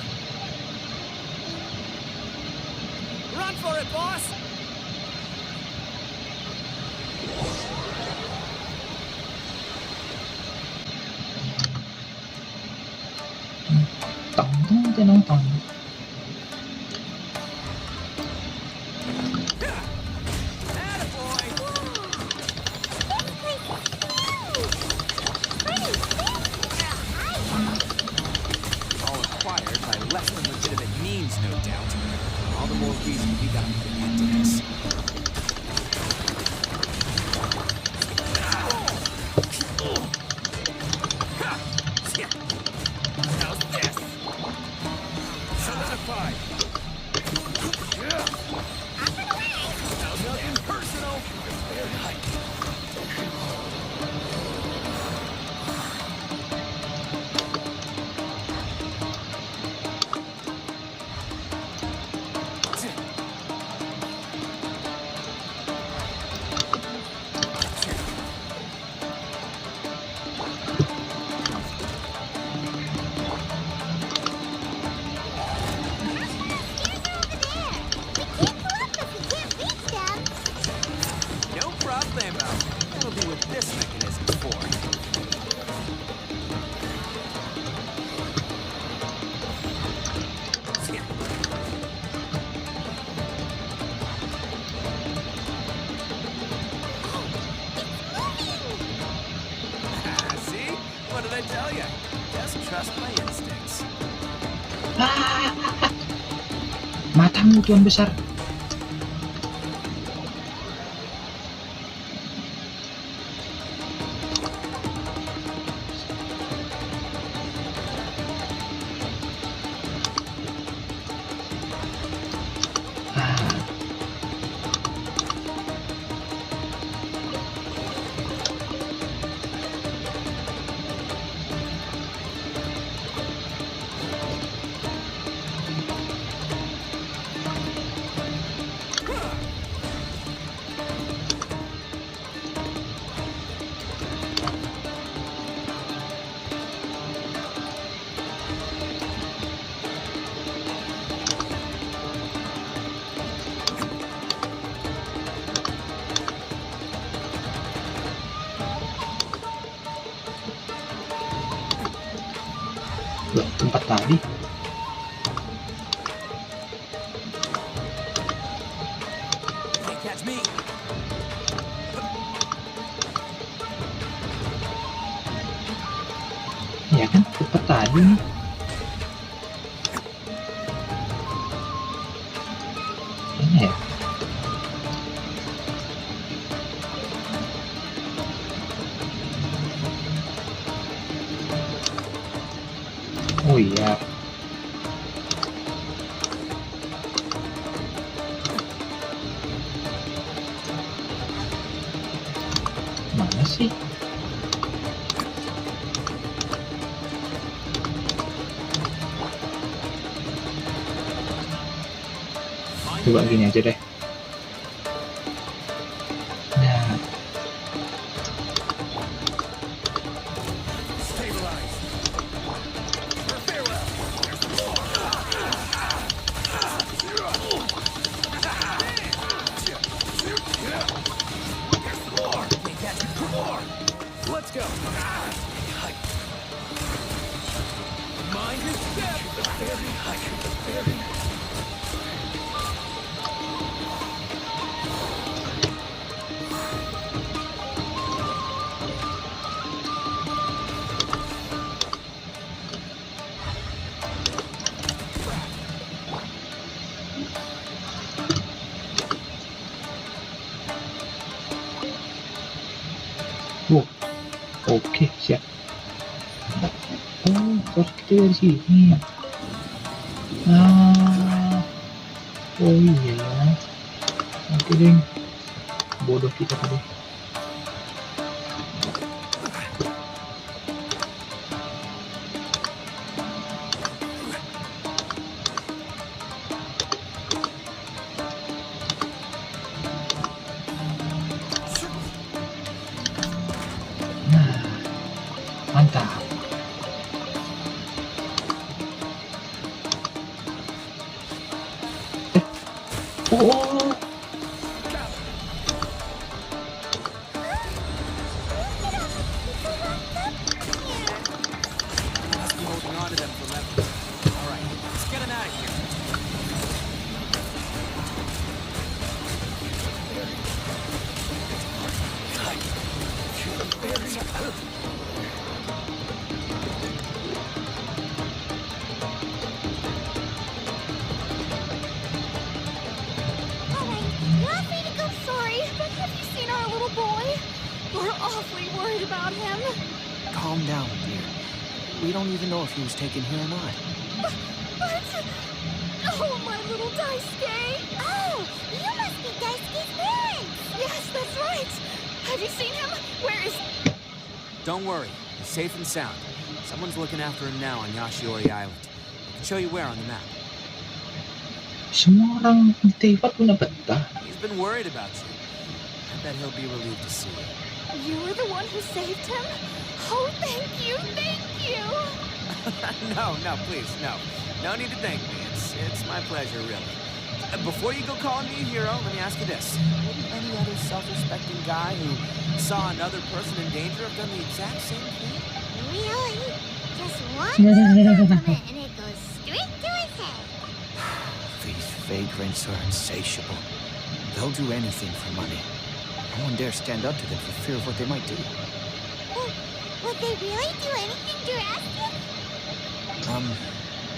Run for it, boss! tong. All acquired by less than legitimate means, no doubt. All the more reason we gotta put an end to this. How's this? Solidified. Nothing personal. trust my instincts. Matamu Tuan Besar. Loh, tempat tadi. Can't catch me. Ya kan, tempat tadi nih. Ini ya. Oh iya. Mana sih? Coba gini aja deh. Nah, Stabilize. Farewell. Can't catch me. Let's go. Mind your step. oke, siap. Oh, terus kita dari sini. Oh iya ya. Oke deh. Bodoh kita tadi. Mantap. Oh. Must be holding on to them for leverage. All right, let's get him out of here. Alright, you're free to go. Sorry, but have you seen our little boy? We're awfully worried about him. Calm down, dear. We don't even know if he was taken here or not. But... Oh, my little Daisuke! Oh, you must be Daisuke's parents! Yes, that's right! Have you seen him? Where is... Don't worry, he's safe and sound. Someone's looking after him now on Yashiori Island. I can show you where on the map. Semua orang di Taiwan punya peta. He's been worried about you. I bet he'll be relieved to see you. You were the one who saved him? Oh, thank you, thank you! No, please, no. No need to thank me. It's my pleasure, really. Before you go calling me a hero, let me ask you this. Wouldn't any other self-respecting guy who saw another person in danger have done the exact same thing? Really? Just one little compliment and it goes straight to his head. These vagrants are insatiable. They'll do anything for money. No one dare stand up to them for fear of what they might do. Would they really do anything drastic?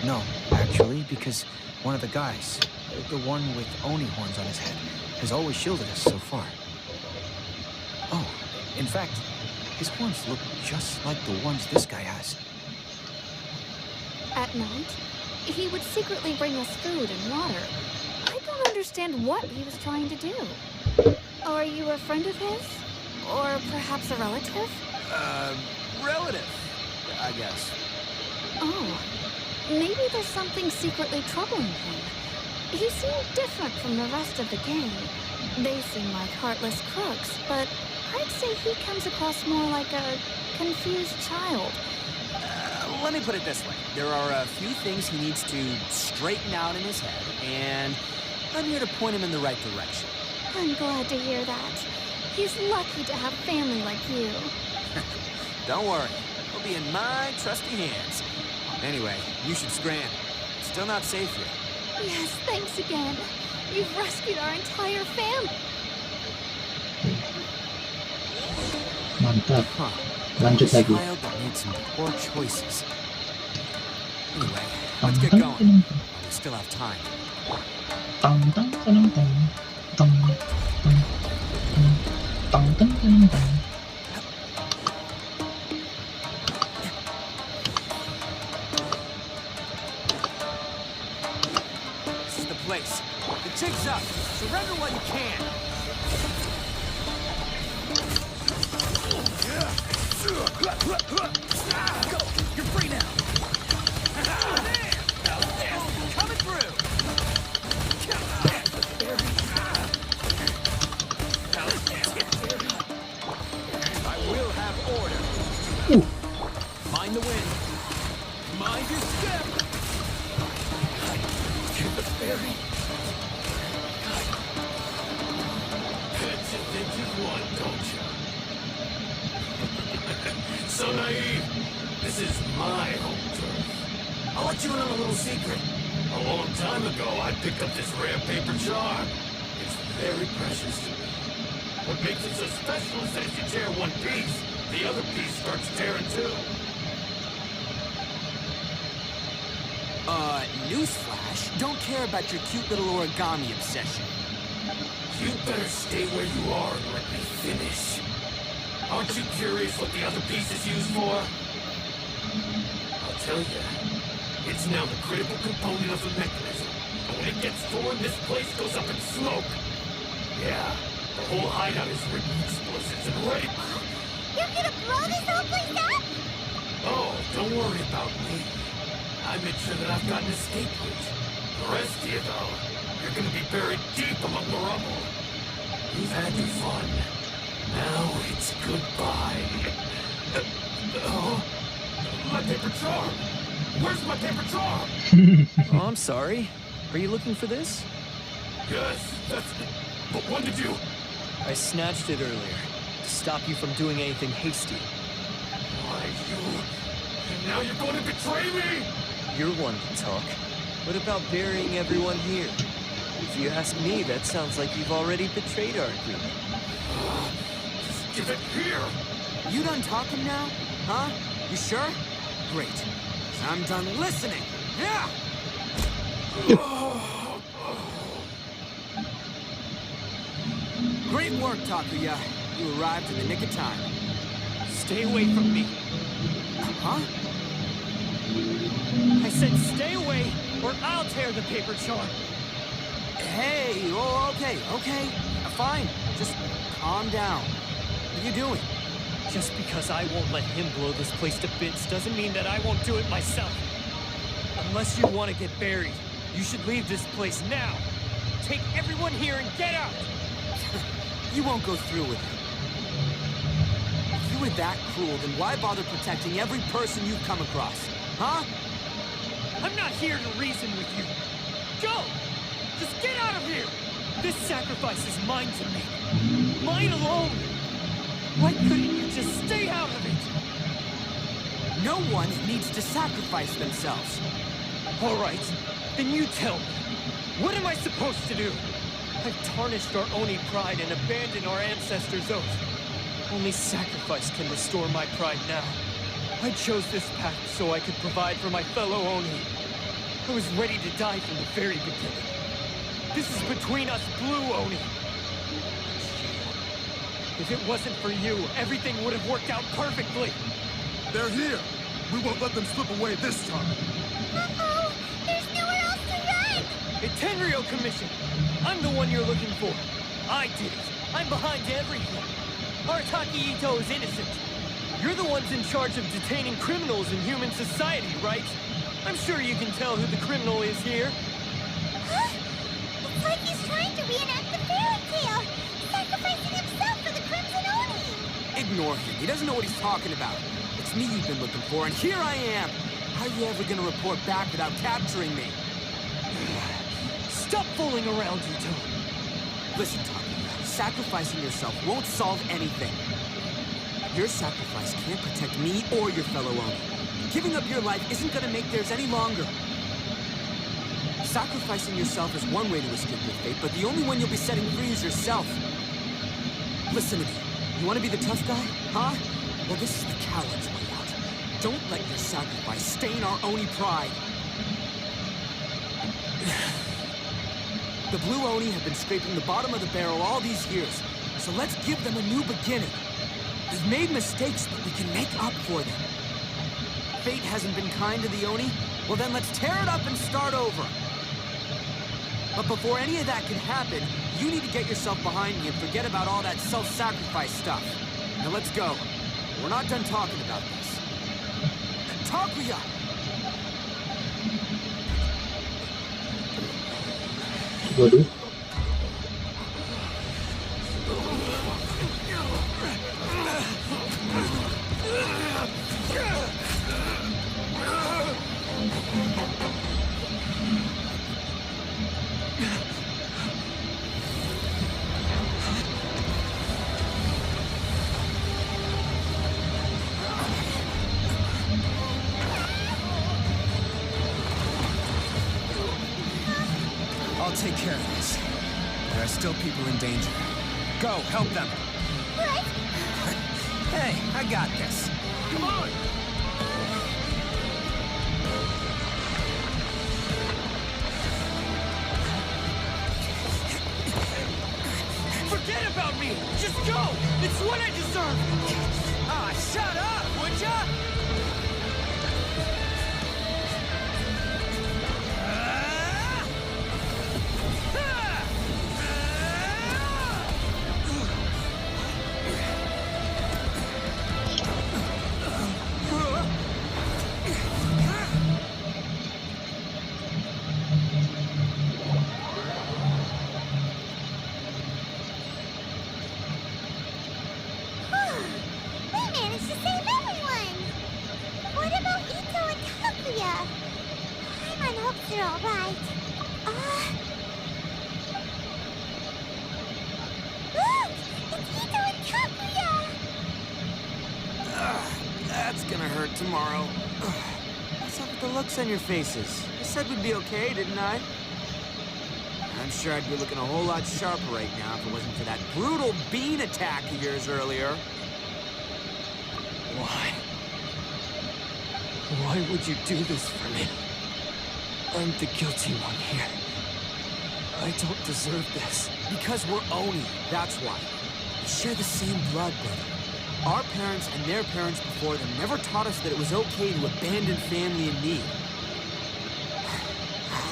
No, actually, because one of the guys, the one with Oni horns on his head, has always shielded us so far. Oh, in fact, his horns look just like the ones this guy has. At night, he would secretly bring us food and water. I don't understand what he was trying to do. Are you a friend of his? Or perhaps a relative? Relative, I guess. Oh, maybe there's something secretly troubling him. He seemed different from the rest of the gang. They seem like heartless crooks, but I'd say he comes across more like a confused child. Let me put it this way. There are a few things he needs to straighten out in his head, and I'm here to point him in the right direction. I'm glad to hear that. He's lucky to have family like you. Don't worry. He'll be in my trusty hands. Anyway, you should scram. It's still not safe here. Yes, thanks again. You've rescued our entire family. Mantap. Huh. Lanjut lagi. Child that made some poor choices. Anyway, let's get going. We still have time. Tang tang tang tang tang tang tang tang tang tang. This is the place. The jig's up. Surrender while you can. Go! You're free now! Coming through! I will have order. Mind the wind. Mind your step! To the ferry. You think you've won, don't you? So naive. This is my home turf. I'll let you in on a little secret. A long time ago, I picked up this rare paper charm. It's very precious to me. What makes it so special is that if you tear one piece, the other piece starts tearing too. Newsflash, don't care about your cute little origami obsession. You better stay where you are and let me finish. Aren't you curious what the other piece is used for? I'll tell you. It's now the critical component of the mechanism. And when it gets torn, this place goes up in smoke. Yeah, the whole hideout is ridden with explosives and ready. You're gonna blow this whole place up? Oh, don't worry about me. I make sure that I've got an escape route. The rest of you, though, you're gonna be buried deep among the rubble. You've had your fun. Now it's goodbye. Oh, my paper charm. Where's my paper charm? Oh, I'm sorry. Are you looking for this? Yes, that's it. But when did you? I snatched it earlier to stop you from doing anything hasty. Why, you... And now you're going to betray me? You're one to talk. What about burying everyone here? If you ask me, that sounds like you've already betrayed our agreement. Just give it here. You done talking now? Huh? You sure? Great. 'Cause I'm done listening. Yeah! Great work, Takuya. You arrived in the nick of time. Stay away from me. Huh? I said stay away, or I'll tear the paper charm. Hey, oh, okay. Fine. Just calm down. What are you doing? Just because I won't let him blow this place to bits doesn't mean that I won't do it myself. Unless you want to get buried, you should leave this place now. Take everyone here and get out! You won't go through with it. If you were that cruel, then why bother protecting every person you've come across? Huh? I'm not here to reason with you. Go! Just get out of here! This sacrifice is mine to make. Mine alone! Why couldn't you just stay out of it? No one needs to sacrifice themselves. All right, then you tell me. What am I supposed to do? I've tarnished our Oni pride and abandoned our ancestors' oath. Only sacrifice can restore my pride now. I chose this path so I could provide for my fellow Oni. I was ready to die from the very beginning. This is between us Blue Oni. If it wasn't for you, everything would have worked out perfectly. They're here. We won't let them slip away this time. Uh-oh! There's nowhere else to run! A Tenryo commission! I'm the one you're looking for. I did it. I'm behind everything. Arataki Itto is innocent. You're the ones in charge of detaining criminals in human society, right? I'm sure you can tell who the criminal is here. Huh? It's like he's trying to reenact the fairy tale, sacrificing himself for the Crimson Oni! Ignore him. He doesn't know what he's talking about. It's me you've been looking for, and here I am. How are you ever gonna report back without capturing me? Stop fooling around, Itto. Listen, Takuya, sacrificing yourself won't solve anything. Your sacrifice can't protect me or your fellow Oni. Giving up your life isn't gonna make theirs any longer. Sacrificing yourself is one way to escape your fate, but the only one you'll be setting free is yourself. Listen to me. You wanna be the tough guy, huh? Well, this is the coward's way out. Don't let your sacrifice stain our Oni pride. The Blue Oni have been scraping the bottom of the barrel all these years, so let's give them a new beginning. They've made mistakes, but we can make up for them. Fate hasn't been kind to the Oni? Well then let's tear it up and start over. But before any of that can happen, you need to get yourself behind me and forget about all that self-sacrifice stuff. Now let's go. We're not done talking about this. Takuya! Waduh. I'll take care of this. There are still people in danger. Go, help them. What? Hey, I got this. Come on! Forget about me! Just go! It's what I deserve! Ah, shut up, would ya? We managed to save everyone! What about Itto and Takuya? I'm on hopes they're alright. Look! It's Itto and Takuya! That's gonna hurt tomorrow. What's up with the looks on your faces? I said we'd be okay, didn't I? I'm sure I'd be looking a whole lot sharper right now if it wasn't for that brutal bean attack of yours earlier. Why? Why would you do this for me? I'm the guilty one here. I don't deserve this. Because we're Oni, that's why. We share the same blood, brother. Our parents and their parents before them never taught us that it was okay to abandon family in need.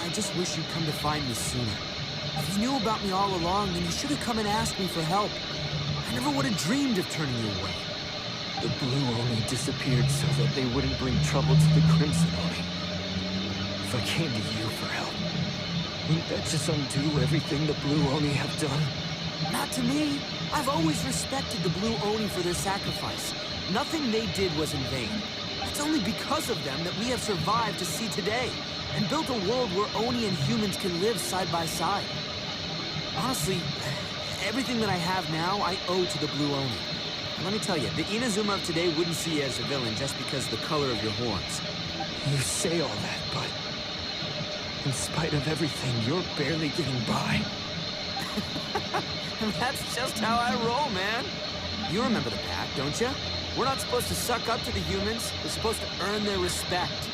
I just wish you'd come to find me sooner. If you knew about me all along, then you should have come and asked me for help. I never would have dreamed of turning you away. The Blue Oni disappeared so that they wouldn't bring trouble to the Crimson Oni. If I came to you for help, wouldn't that just undo everything the Blue Oni have done? Not to me. I've always respected the Blue Oni for their sacrifice. Nothing they did was in vain. It's only because of them that we have survived to see today, and built a world where Oni and humans can live side by side. Honestly, everything that I have now, I owe to the Blue Oni. And let me tell you, the Inazuma of today wouldn't see you as a villain just because of the color of your horns. You say all that, but in spite of everything, you're barely getting by. And that's just how I roll, man. You remember the pact, don't you? We're not supposed to suck up to the humans. We're supposed to earn their respect.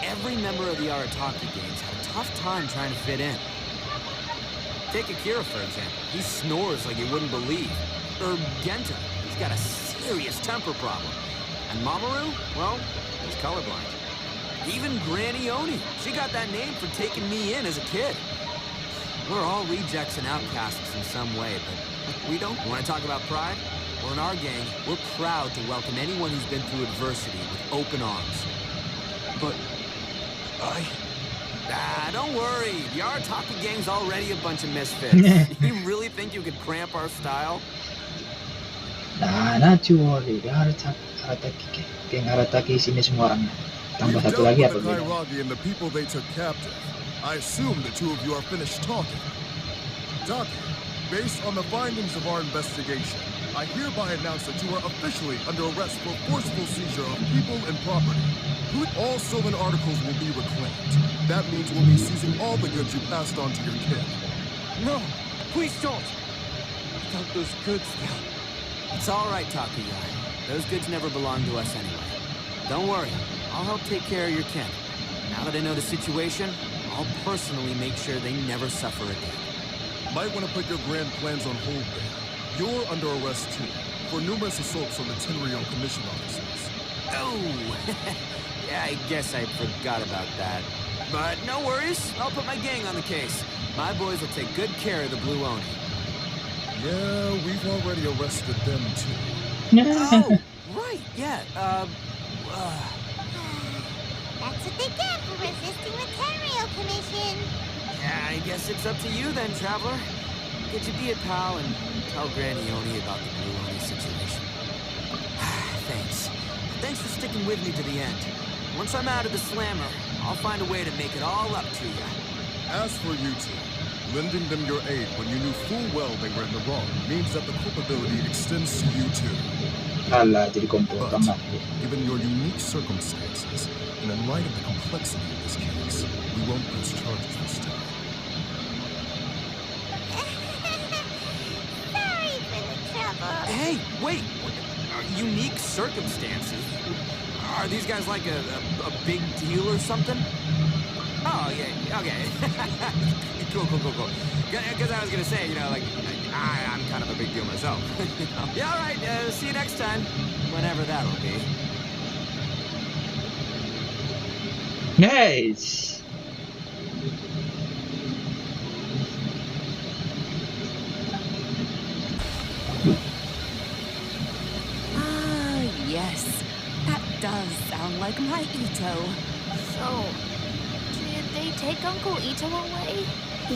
Every member of the Arataki gangs had a tough time trying to fit in. Take Akira, for example. He snores like you wouldn't believe. Or Genta. He's got a serious temper problem. And Mamoru, well, he's colorblind. Even Granny Oni. She got that name for taking me in as a kid. We're all rejects and outcasts in some way, but we don't. Want to talk about pride? Well, in our gang, we're proud to welcome anyone who's been through adversity with open arms. But don't worry. The Arataki gang's already a bunch of misfits. You really think you could cramp our style? Not you worry. The Arataki geng Arataki sini semua orangnya. Tambah We've satu dealt lagi with apa the bedanya? Kairagi and the people they took captive. I assume the two of you are finished talking. Taki, based on the findings of our investigation, I hereby announce that you are officially under arrest for forceful seizure of people and property. All stolen articles will be reclaimed. That means we'll be seizing all the goods you passed on to your kid. No, please don't. Without those goods, they'll... It's all right, Takuya. Those goods never belonged to us anyway. Don't worry. I'll help take care of your kin. Now that I know the situation, I'll personally make sure they never suffer again. Might want to put your grand plans on hold there. You're under arrest too, for numerous assaults on the Tenryou Commission officers. Oh, yeah, I guess I forgot about that. But no worries, I'll put my gang on the case. My boys will take good care of the Blue Oni. Yeah, we've already arrested them too. Oh, right, yeah, That's what they get for resisting the Tenryou Commission. Yeah, I guess it's up to you then, Traveler. Get your be a pal and tell Granny Oni about the Blue Oni situation. Thanks. Thanks for sticking with me to the end. Once I'm out of the slammer, I'll find a way to make it all up to you. As for you two, lending them your aid when you knew full well they were in the wrong means that the culpability extends to you too. Alah, jadi kompor But, tamat. given your unique circumstances, and in light of the complexity of this case, we won't press charges this time. Sorry for the trouble. Hey, wait! Unique circumstances? Are these guys like a big deal or something? Oh, yeah, okay. Cool. Because I was gonna say, like, I'm kind of a big deal myself. Yeah, all right, see you next time. Whenever that'll be. Nice. Yes. That does sound like my Itto. So, did they take Uncle Itto away?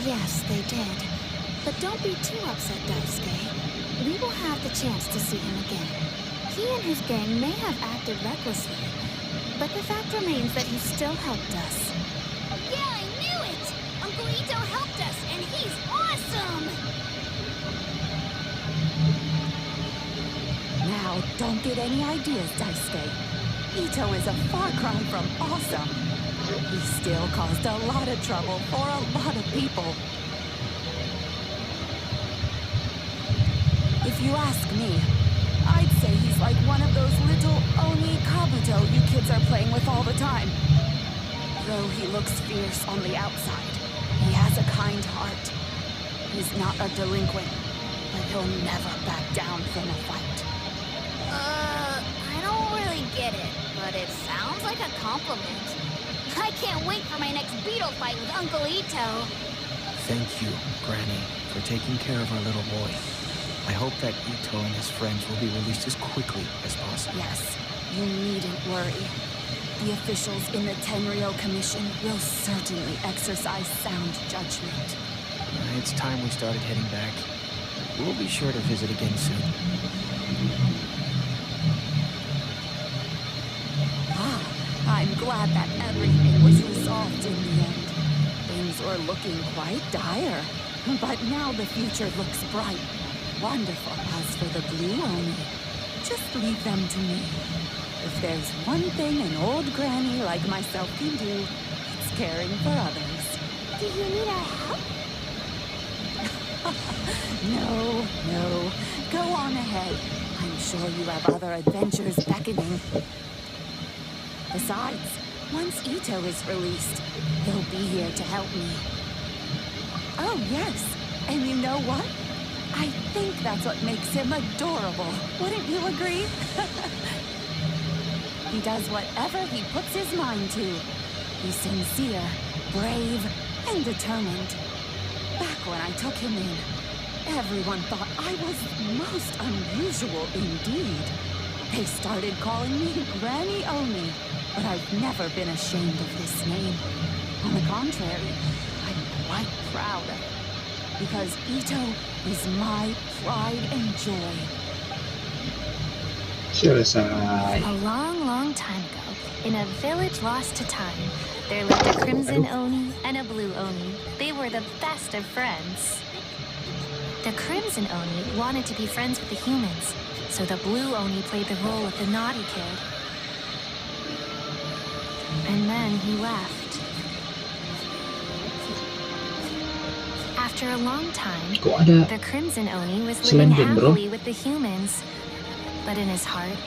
Yes, they did. But don't be too upset, Daisuke. We will have the chance to see him again. He and his gang may have acted recklessly, but the fact remains that he still helped us. Yeah, I knew it! Uncle Itto helped us, and he's awesome! Now, don't get any ideas, Daisuke. Itto is a far cry from awesome. He still caused a lot of trouble for a lot of people. If you ask me, I'd say he's like one of those little Oni Kabuto you kids are playing with all the time. Though he looks fierce on the outside, he has a kind heart. He's not a delinquent, but he'll never back down from a fight. I don't really get it, but it sounds like a compliment. I can't wait for my next beetle fight with Uncle Itto. Thank you, Granny, for taking care of our little boy. I hope that Itto and his friends will be released as quickly as possible. Yes, you needn't worry. The officials in the Tenryou Commission will certainly exercise sound judgment. It's time we started heading back. We'll be sure to visit again soon. I'm glad that everything was resolved in the end. Things were looking quite dire, but now the future looks bright. Wonderful. As for the Blue Oni, just leave them to me. If there's one thing an old granny like myself can do, it's caring for others. Do you need our help? No. Go on ahead. I'm sure you have other adventures beckoning. Besides, once Itto is released, he'll be here to help me. Oh, yes. And you know what? I think that's what makes him adorable. Wouldn't you agree? He does whatever he puts his mind to. He's sincere, brave, and determined. Back when I took him in, everyone thought I was most unusual indeed. They started calling me Granny Oni, but I've never been ashamed of this name. On the contrary, I'm quite proud of it, because Itto is my pride and joy. Selesai. A long, long time ago, in a village lost to time, there lived a crimson Oni and a blue Oni. They were the best of friends. The crimson Oni wanted to be friends with the humans, so the blue Oni played the role of the naughty kid. And then he left. After a long time, the crimson Oni was living happily with the humans. But in his heart,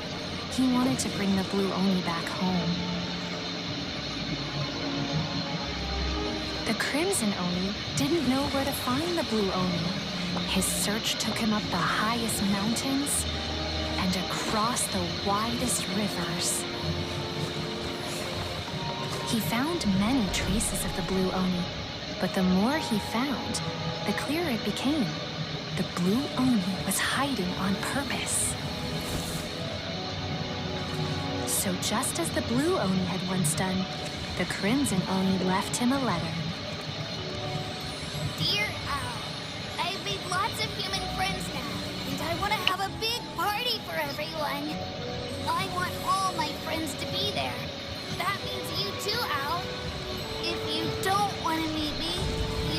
he wanted to bring the blue Oni back home. The crimson Oni didn't know where to find the blue Oni. His search took him up the highest mountains and across the widest rivers. He found many traces of the blue Oni, but the more he found, the clearer it became. The blue Oni was hiding on purpose. So just as the blue Oni had once done, the crimson Oni left him a letter. Dear Owl, I've made lots of human friends now, and I want to have a big party for everyone. I want all my friends to be there. That means you too, Owl. If you don't want to meet me,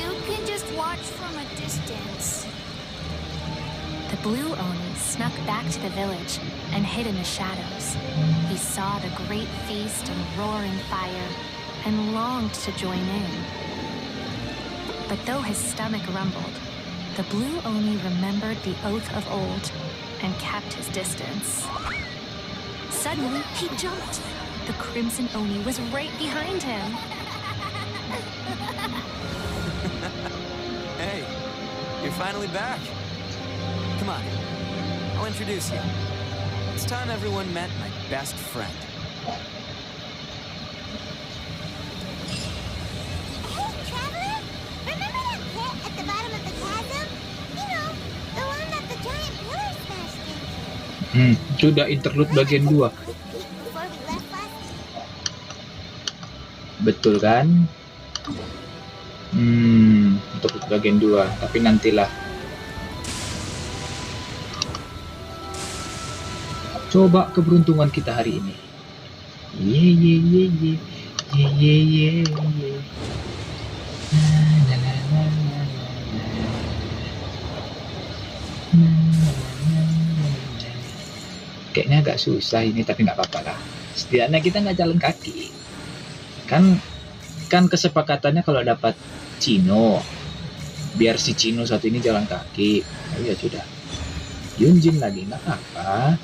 you can just watch from a distance. The blue Oni snuck back to the village and hid in the shadows. He saw the great feast and roaring fire and longed to join in. But though his stomach rumbled, the blue Oni remembered the oath of old and kept his distance. Suddenly, he jumped. The crimson Oni was right behind him. Hey, you're finally back. Come on, I'll introduce you. It's time everyone met my best friend. Hey, Traveler! Remember that pit at the bottom of the chasm? You know, the one that the giant pillar smashed into. Itu udah interlude bagian 2. Before we left last Betul kan? Untuk bagian 2, tapi nantilah. Coba keberuntungan kita hari ini. Ye ye ye ye ye ye ye ye. Kayaknya agak susah ini, tapi nggak apa-apa lah. Setidaknya kita nggak jalan kaki. Kan kesepakatannya kalau dapat Cino, biar si Cino satu ini jalan kaki. Oh ya sudah. Yunjin lagi nggak apa-apa.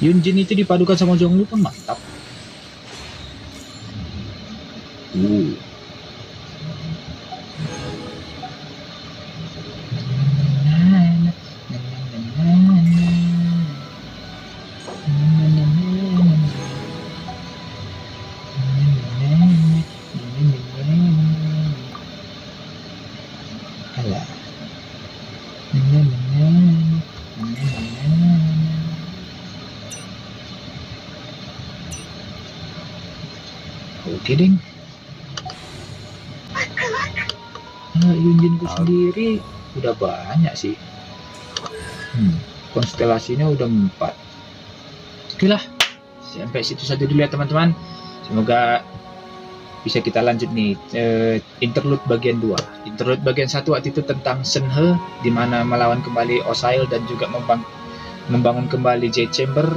Yunjin itu dipadukan sama Zhongli pun mantap. Oke deng. Yunjinku sendiri udah banyak sih. Konstelasinya udah 4. Oke lah, sampai situ saja dulu ya teman-teman. Semoga bisa kita lanjut nih interlude bagian 2. Interlude bagian 1 waktu itu tentang Shenhe, di mana melawan kembali Osail dan juga membangun kembali J Chamber.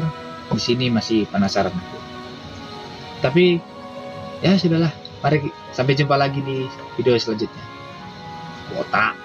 Di sini masih penasaran aku. Tapi ya sudahlah, mari sampai jumpa lagi di video selanjutnya. Botak.